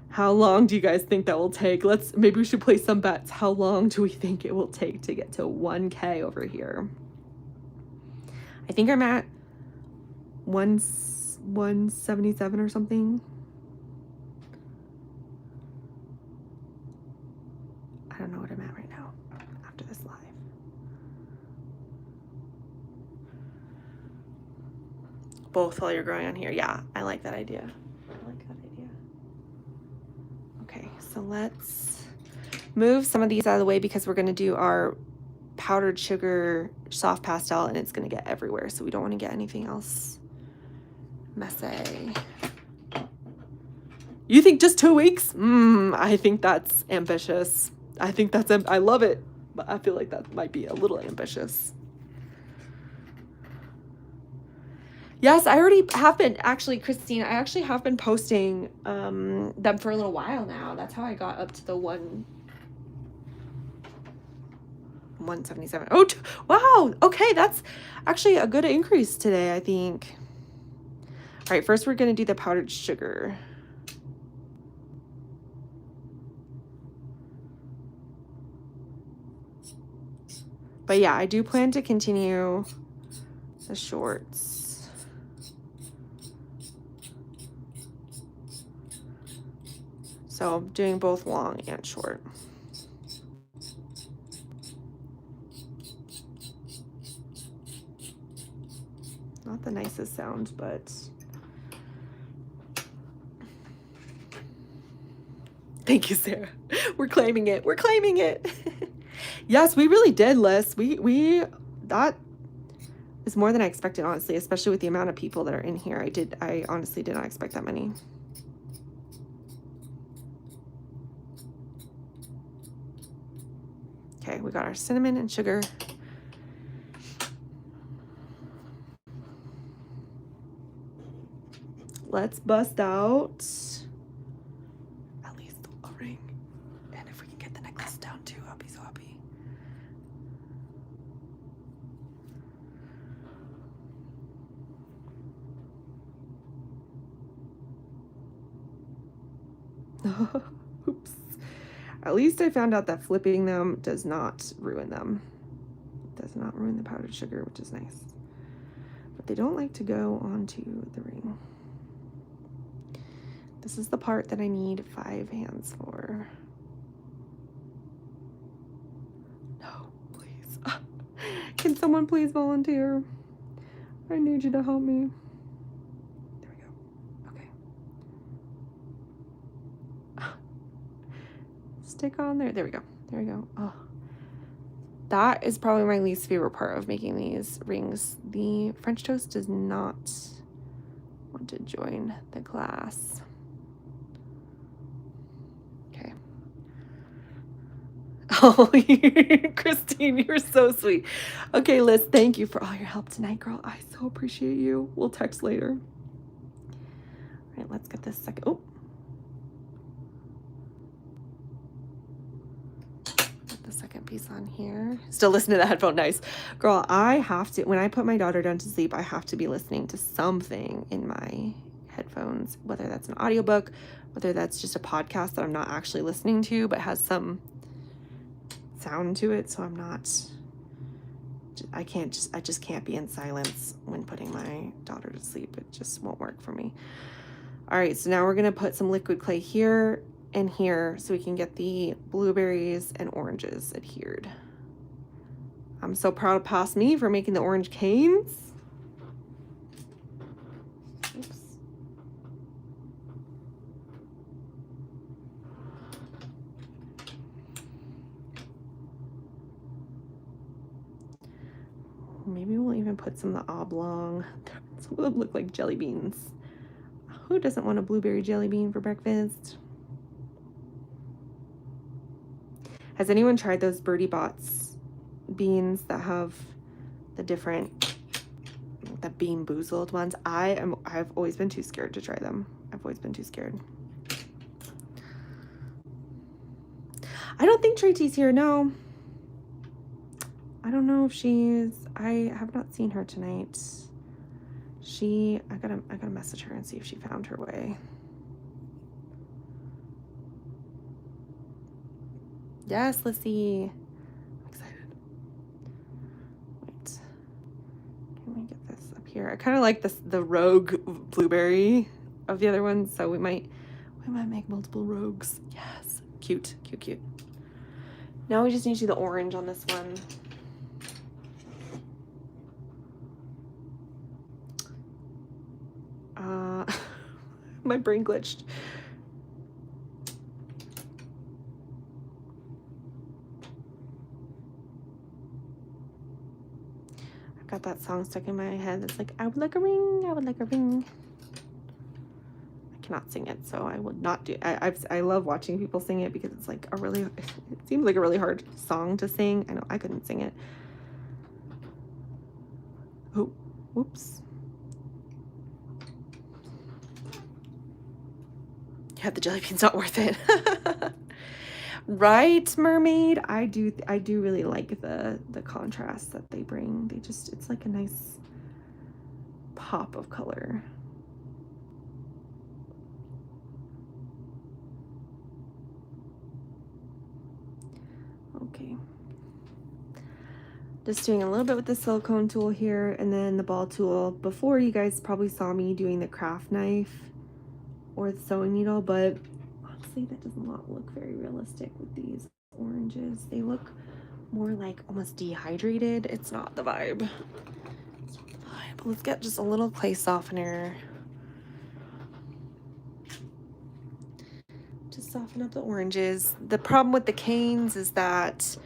How long do you guys think that will take? Maybe we should play some bets. How long do we think it will take to get to 1K over here? I think I'm at 177 or something. I don't know what I'm at right now after this live. Both while you're growing on here. Yeah, I like that idea. Okay, so let's move some of these out of the way because we're going to do our powdered sugar soft pastel, and it's going to get everywhere, so we don't want to get anything else messy. You think just 2 weeks? I think that's ambitious. I love it, but I feel like that might be a little ambitious. Yes, I already have been, actually, Christine, I actually have been posting them for a little while now. That's how I got up to the 177. Oh, wow. Okay, that's actually a good increase today, I think. All right, first we're going to do the powdered sugar. But yeah, I do plan to continue the shorts. So I'm doing both long and short. Not the nicest sound, but thank you, Sarah. We're claiming it. We're claiming it. Yes, we really did, Liz. That is more than I expected, honestly, especially with the amount of people that are in here. I honestly did not expect that many. Okay, we got our cinnamon and sugar. Let's bust out at least a ring. And if we can get the necklace down too, I'll be so happy. Oops. At least I found out that flipping them does not ruin them. It does not ruin the powdered sugar, which is nice. But they don't like to go onto the ring. This is the part that I need 5 hands for. No, please. Can someone please volunteer? I need you to help me. There we go. Okay. Stick on there. There we go. There we go. Oh. That is probably my least favorite part of making these rings. The French toast does not want to join the glass. Okay. Oh, Christine, you're so sweet. Okay, Liz, thank you for all your help tonight, girl. I so appreciate you. We'll text later. All right, let's get this second. Oh. Get the second piece on here. Still listening to the headphone. Nice. Girl, I have to, when I put my daughter down to sleep, I have to be listening to something in my headphones, whether that's an audiobook, whether that's just a podcast that I'm not actually listening to, but has some sound to it, so I'm not, I just can't be in silence when putting my daughter to sleep. It just won't work for me. All right, so now we're gonna put some liquid clay here and here so we can get the blueberries and oranges adhered. I'm so proud of past me for making the orange canes. Oops. Maybe we'll even put some of the oblong. Some of them look like jelly beans. Who doesn't want a blueberry jelly bean for breakfast? Has anyone tried those Birdie Bots beans that have the different, the Bean Boozled ones? I've always been too scared to try them. I've always been too scared. I don't think Tracy's here, no. I don't know if I have not seen her tonight. I gotta message her and see if she found her way. Yes, Lissy. I'm excited. Wait. Can we get this up here? I kind of like the rogue blueberry of the other ones, so we might make multiple rogues. Yes. Cute, cute, cute. Now we just need to do the orange on this one. My brain glitched. I've got that song stuck in my head. It's like, I would like a ring, I would like a ring. I cannot sing it, so I will not do it. I love watching people sing it because it's like it seems like a really hard song to sing. I know I couldn't sing it. Oh, whoops. Yeah, the jelly bean's not worth it. Right, mermaid? I do really like the contrast that they bring. It's like a nice pop of color. Okay. Just doing a little bit with the silicone tool here and then the ball tool. Before, you guys probably saw me doing the craft knife or the sewing needle, but honestly that does not look very realistic with these oranges. They look more like almost dehydrated. It's not the vibe. It's not the vibe. Let's get just a little clay softener to soften up the oranges. The problem with the canes is that,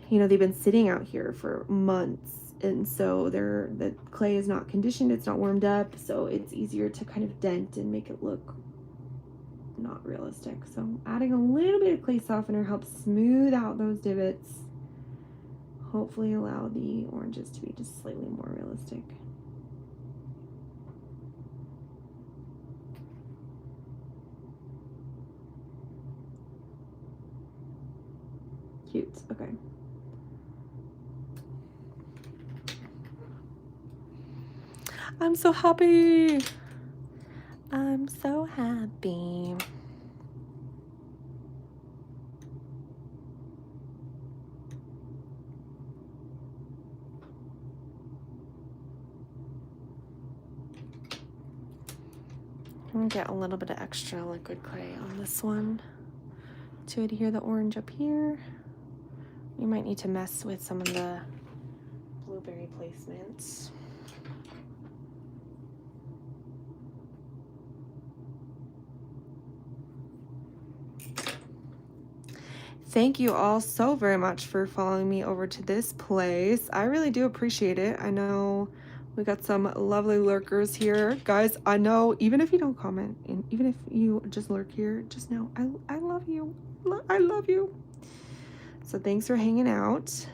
you know, they've been sitting out here for months, and so the clay is not conditioned, it's not warmed up, so it's easier to kind of dent and make it look not realistic. So adding a little bit of clay softener helps smooth out those divots, hopefully allow the oranges to be just slightly more realistic. Cute. Okay. I'm so happy. I'm so happy. I'm gonna get a little bit of extra liquid clay on this one to adhere the orange up here. You might need to mess with some of the blueberry placements. Thank you all so very much for following me over to this place. I really do appreciate it. I know we got some lovely lurkers here. Guys, I know even if you don't comment, and even if you just lurk here, just know I love you. I love you. So thanks for hanging out.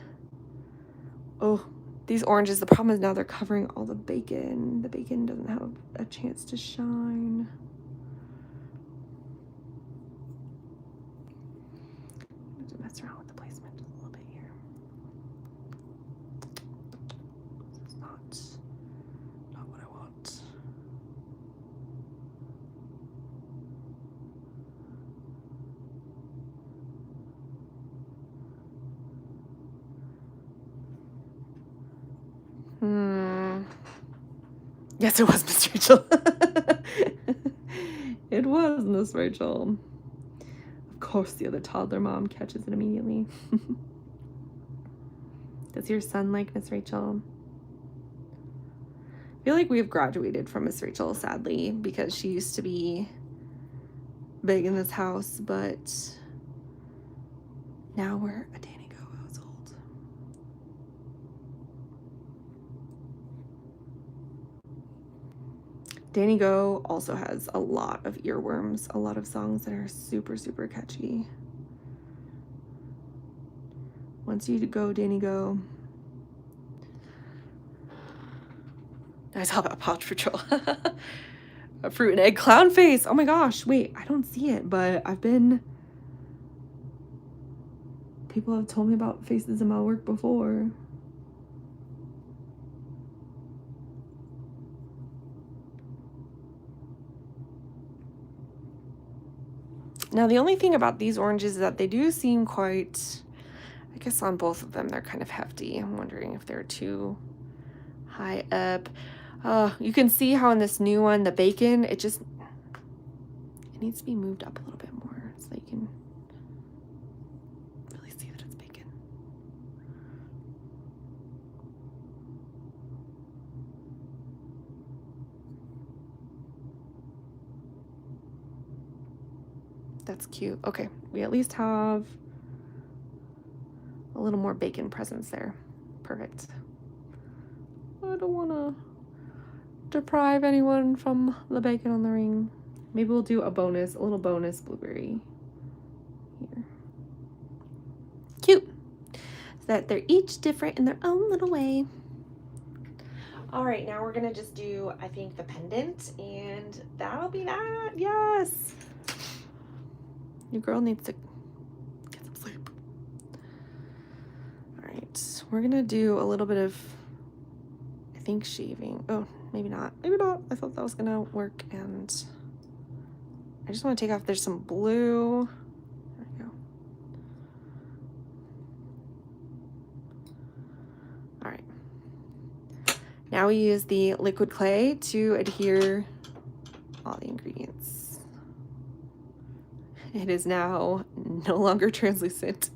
Oh, these oranges, the problem is now they're covering all the bacon. The bacon doesn't have a chance to shine. To mess around with the placement a little bit here. This is not what I want. Yes, it was Miss Rachel. It was Miss Rachel. Of course, the other toddler mom catches it immediately. Does your son like Miss Rachel? I feel like we have graduated from Miss Rachel, sadly, because she used to be big in this house, but now we're a Danny Go household. Danny Go also has a lot of earworms, a lot of songs that are super, super catchy. Once you go, Danny Go. I saw that Paw Patrol. A fruit and egg clown face. Oh my gosh. Wait, I don't see it, but people have told me about faces in my work before. Now, the only thing about these oranges is that they do seem quite, I guess on both of them, they're kind of hefty. I'm wondering if they're too high up. You can see how in this new one, the bacon, it needs to be moved up a little bit more so that you can really see that it's bacon. That's cute. Okay, we at least have a little more bacon presence there. Perfect. I don't want to deprive anyone from the bacon on the ring. Maybe we'll do a little bonus blueberry here. Cute. So that they're each different in their own little way. All right, now we're gonna just do, I think, the pendant, and that'll be that. Yes. Your girl needs to get some sleep. All right, we're gonna do a little bit of, I think, shaving. Oh, maybe not. Maybe not. I thought that was gonna work, and I just want to take off. There's some blue. There we go. All right. Now we use the liquid clay to adhere all the ingredients. It is now no longer translucent.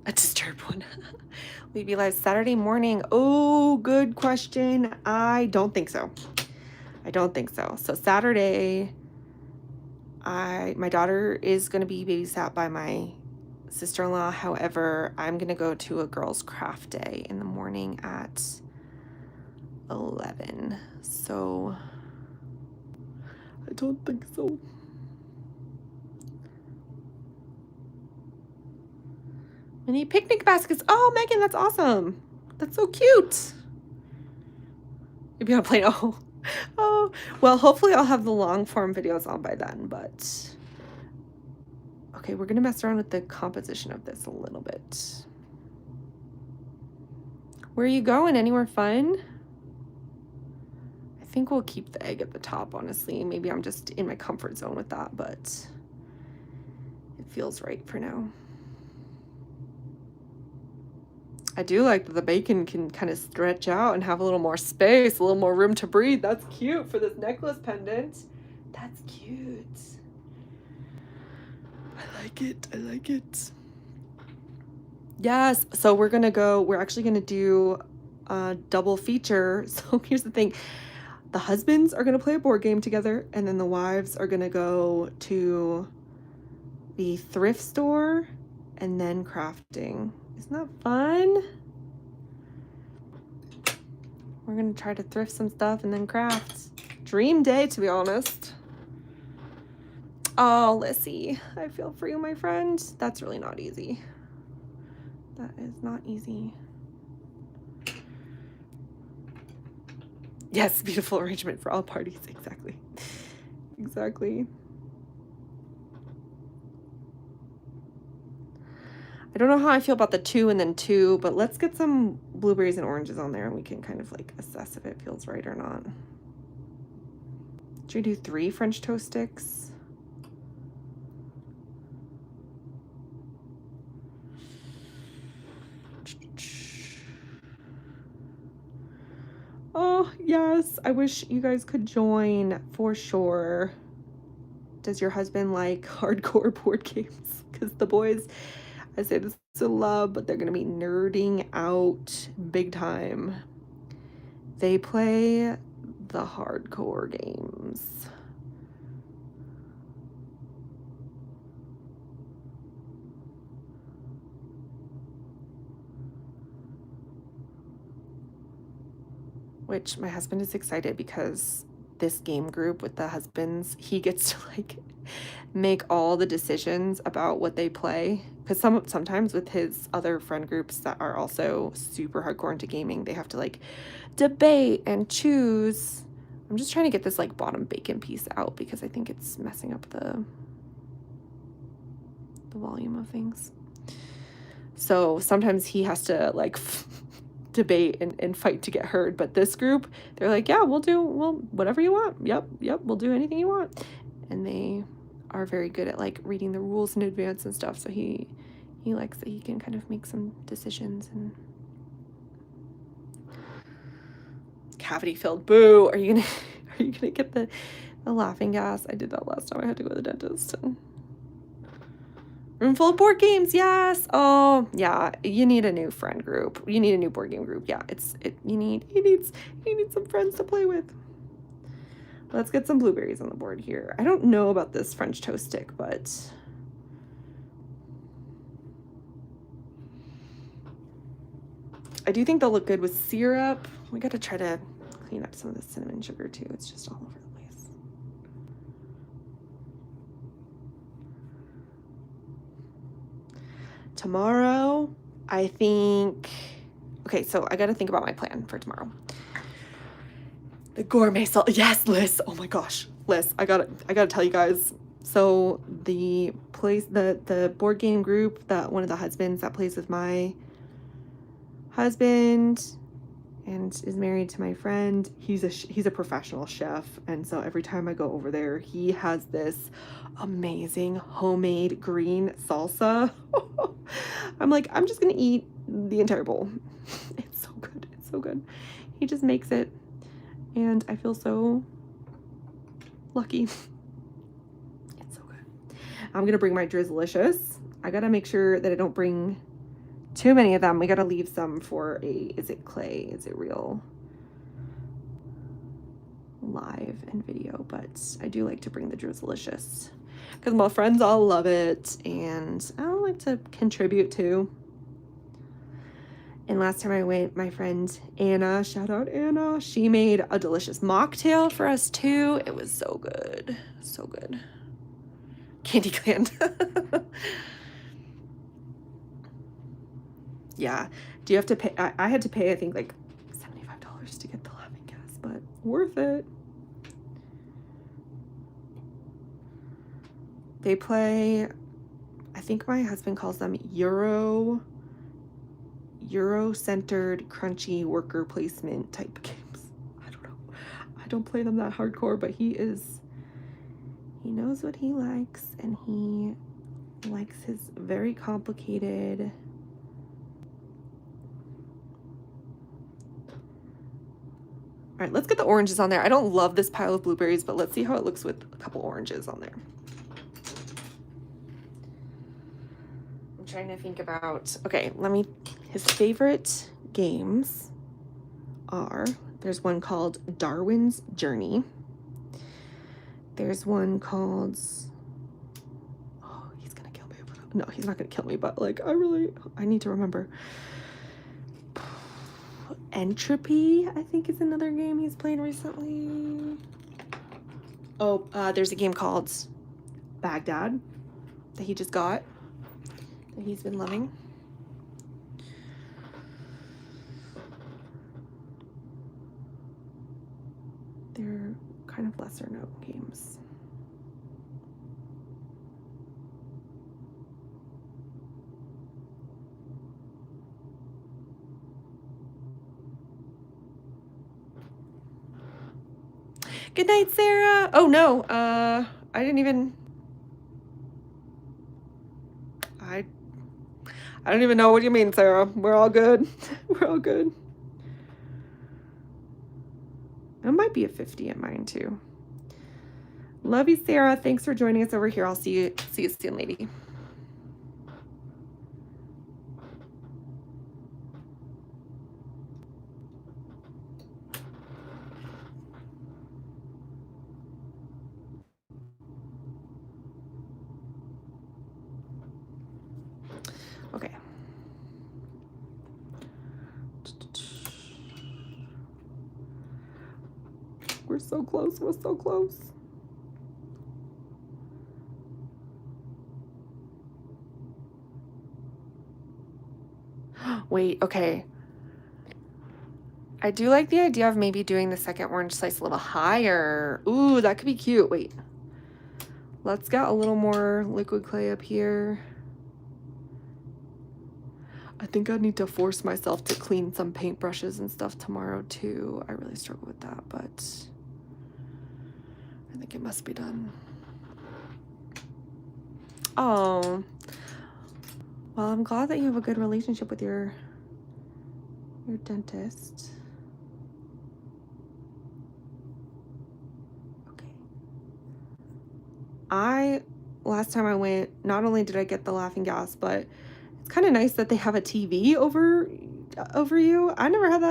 A disturbed one. Will you be live Saturday morning? Oh, good question. I don't think so. I don't think so. So Saturday, my daughter is going to be babysat by my sister-in-law. However, I'm going to go to a girls' craft day in the morning at 11. So I don't think so. Mini picnic baskets. Oh, Megan, that's awesome. That's so cute. Maybe I'll play. Oh, well, hopefully I'll have the long form videos on by then, but okay, we're gonna mess around with the composition of this a little bit. Where are you going? Anywhere fun? I think we'll keep the egg at the top, honestly. Maybe I'm just in my comfort zone with that, but it feels right for now. I do like that the bacon can kind of stretch out and have a little more space, a little more room to breathe. That's cute for this necklace pendant. That's cute. I like it. I like it. Yes. So we're actually gonna do a double feature. So here's the thing. The husbands are gonna play a board game together, and then the wives are gonna go to the thrift store and then crafting. Isn't that fun? We're gonna try to thrift some stuff and then craft. Dream day, to be honest. Oh, Lissy, I feel for you, my friend. That's really not easy. That is not easy. Yes, beautiful arrangement for all parties. Exactly. Exactly. I don't know how I feel about the 2 and then 2, but let's get some blueberries and oranges on there and we can kind of like assess if it feels right or not. Should we do 3 French toast sticks? Oh, yes. I wish you guys could join for sure. Does your husband like hardcore board games? Because the boys, I say this is a love, but they're going to be nerding out big time. They play the hardcore games. Which my husband is excited because this game group with the husbands, he gets to like make all the decisions about what they play. Because sometimes with his other friend groups that are also super hardcore into gaming, they have to like debate and choose. I'm just trying to get this like bottom bacon piece out because I think it's messing up the volume of things. So sometimes he has to like debate and fight to get heard, but this group, they're like, yeah, we'll whatever you want. Yep, we'll do anything you want. And they are very good at like reading the rules in advance and stuff, so he likes that he can kind of make some decisions. And cavity filled, boo. Are you gonna get the laughing gas? I did that last time I had to go to the dentist. And room full of board games, yes. Oh, yeah. You need a new friend group. You need a new board game group. Yeah, you need some friends to play with. Let's get some blueberries on the board here. I don't know about this French toast stick, but I do think they'll look good with syrup. We got to try to clean up some of the cinnamon sugar too. It's just all over the place. Tomorrow, I think, okay, so I got to think about my plan for tomorrow. The gourmet salt. Yes, Liz. Oh my gosh. Liz, I gotta tell you guys. So the board game group that one of the husbands that plays with my husband and is married to my friend, he's a professional chef, and so every time I go over there, he has this amazing homemade green salsa. I'm like, I'm just gonna eat the entire bowl. It's so good. It's so good. He just makes it, and I feel so lucky. It's so good. I'm gonna bring my Drizzlicious. I gotta make sure that I don't bring too many of them. We gotta leave some for is it clay? Is it real? Live and video, but I do like to bring the Drizzlicious because my friends all love it, and I like to contribute too. And last time I went, my friend Anna, shout out Anna, she made a delicious mocktail for us too. It was so good. So good. Candy Clan. Yeah. Do you have to pay? I had to pay, I think, like $75 to get the laughing gas, but worth it. They play, I think my husband calls them Euro-centered, crunchy worker placement type games. I don't know. I don't play them that hardcore, but he knows what he likes, and he likes his very complicated right, let's get the oranges on there. I don't love this pile of blueberries, but let's see how it looks with a couple oranges on there. I'm trying to think about, okay, his favorite games are, there's one called Darwin's Journey. There's one called, oh, he's gonna kill me. No, he's not gonna kill me, but like, I need to remember. Entropy, I think, is another game he's played recently. Oh, there's a game called Baghdad that he just got, that he's been loving. They're kind of lesser known games. Good night, Sarah. Oh no, I didn't even. I don't even know what you mean, Sarah. We're all good. We're all good. It might be a 50 at mine too. Love you, Sarah. Thanks for joining us over here. I'll see you soon, lady. Okay. We're so close. We're so close. Wait, okay. I do like the idea of maybe doing the second orange slice a little higher. Ooh, that could be cute. Wait. Let's get a little more liquid clay up here. I think I need to force myself to clean some paintbrushes and stuff tomorrow too. I really struggle with that, but I think it must be done. Oh, well, I'm glad that you have a good relationship with your dentist. Okay. Last time I went, not only did I get the laughing gas, but it's kind of nice that they have a TV over you. I never had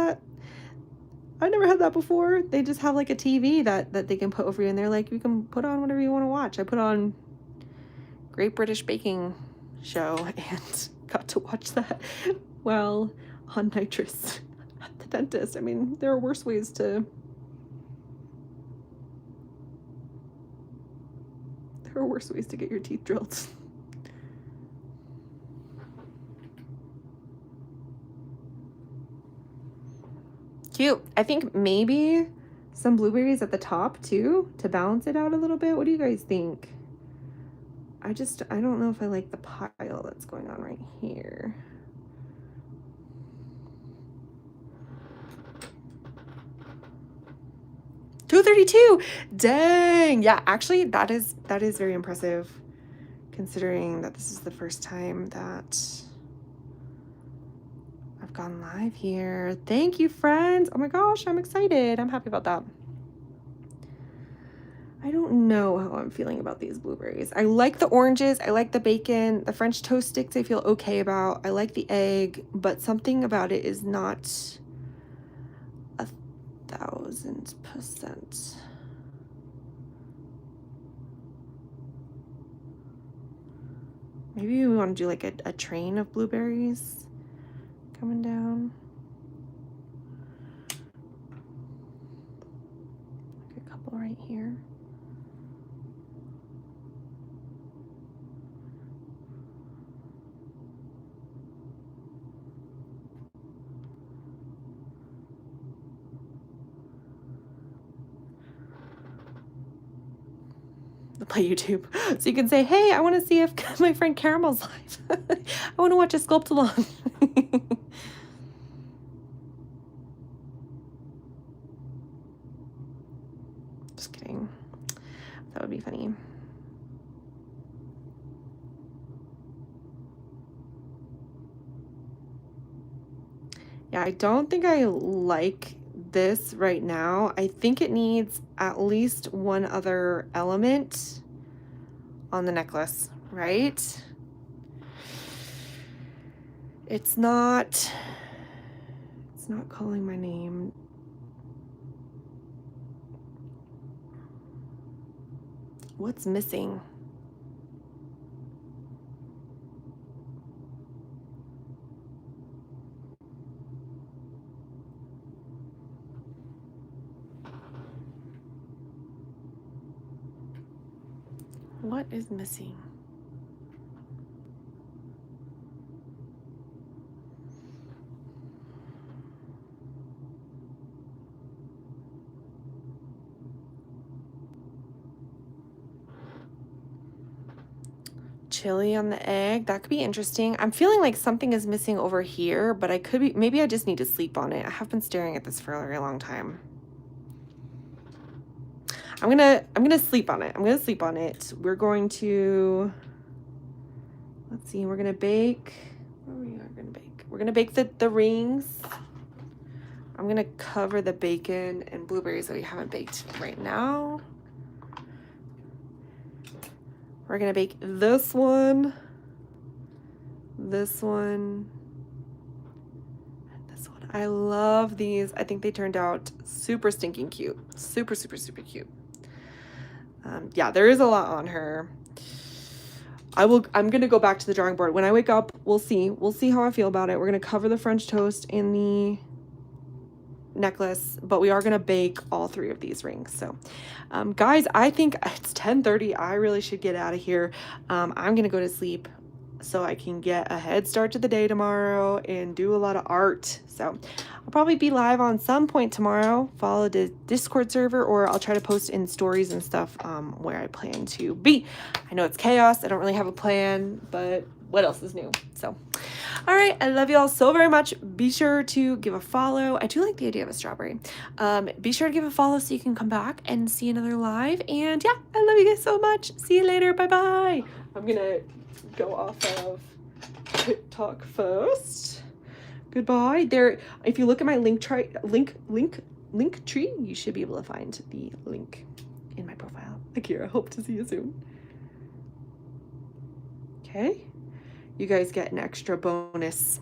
that before. They just have like a TV that they can put over you, and they're like, you can put on whatever you want to watch. I put on Great British Baking Show and got to watch that while on nitrous at the dentist. I mean, there are worse ways to get your teeth drilled. Cute. I think maybe some blueberries at the top too to balance it out a little bit. What do you guys think? I don't know if I like the pile that's going on right here. $2.32. Dang. Yeah, actually that is very impressive considering that this is the first time that I've gone live here. Thank you, friends. Oh my gosh, I'm excited. I'm happy about that. I don't know how I'm feeling about these blueberries. I like the oranges. I like the bacon. The French toast sticks I feel okay about. I like the egg, but something about it is not 1,000%. Maybe we want to do like a train of blueberries coming down. Like a couple right here. Play YouTube. So you can say, hey, I want to see if my friend Caramel's live. I want to watch a sculpt along. Just kidding. That would be funny. Yeah, I don't think I like this right now. I think it needs at least one other element on the necklace, right? It's not calling my name. What's missing? What is missing? Chili on the egg. That could be interesting. I'm feeling like something is missing over here, but I could be, maybe I just need to sleep on it. I have been staring at this for a very long time. I'm gonna sleep on it. I'm gonna sleep on it. We're going to, let's see, we're gonna bake. What are we gonna bake? We're gonna bake the rings. I'm gonna cover the bacon and blueberries that we haven't baked right now. We're gonna bake this one, and this one. I love these. I think they turned out super stinking cute. Super, super, super cute. Yeah, there is a lot on her. I'm gonna go back to the drawing board. When I wake up, we'll see how I feel about it. We're gonna cover the French toast in the necklace, but we are gonna bake all 3 of these rings. So guys, I think it's 10:30. I really should get out of here. I'm gonna go to sleep so I can get a head start to the day tomorrow and do a lot of art. So I'll probably be live on some point tomorrow. Follow the Discord server, or I'll try to post in stories and stuff where I plan to be. I know it's chaos. I don't really have a plan, but what else is new? So all right, I love you all so very much. Be sure to give a follow. I do like the idea of a strawberry. Be sure to give a follow so you can come back and see another live. And yeah, I love you guys so much. See you later. Bye-bye. I'm gonna go off of TikTok first. Goodbye. There, if you look at my link tree, you should be able to find the link in my profile. Akira, hope to see you soon. Okay. You guys get an extra bonus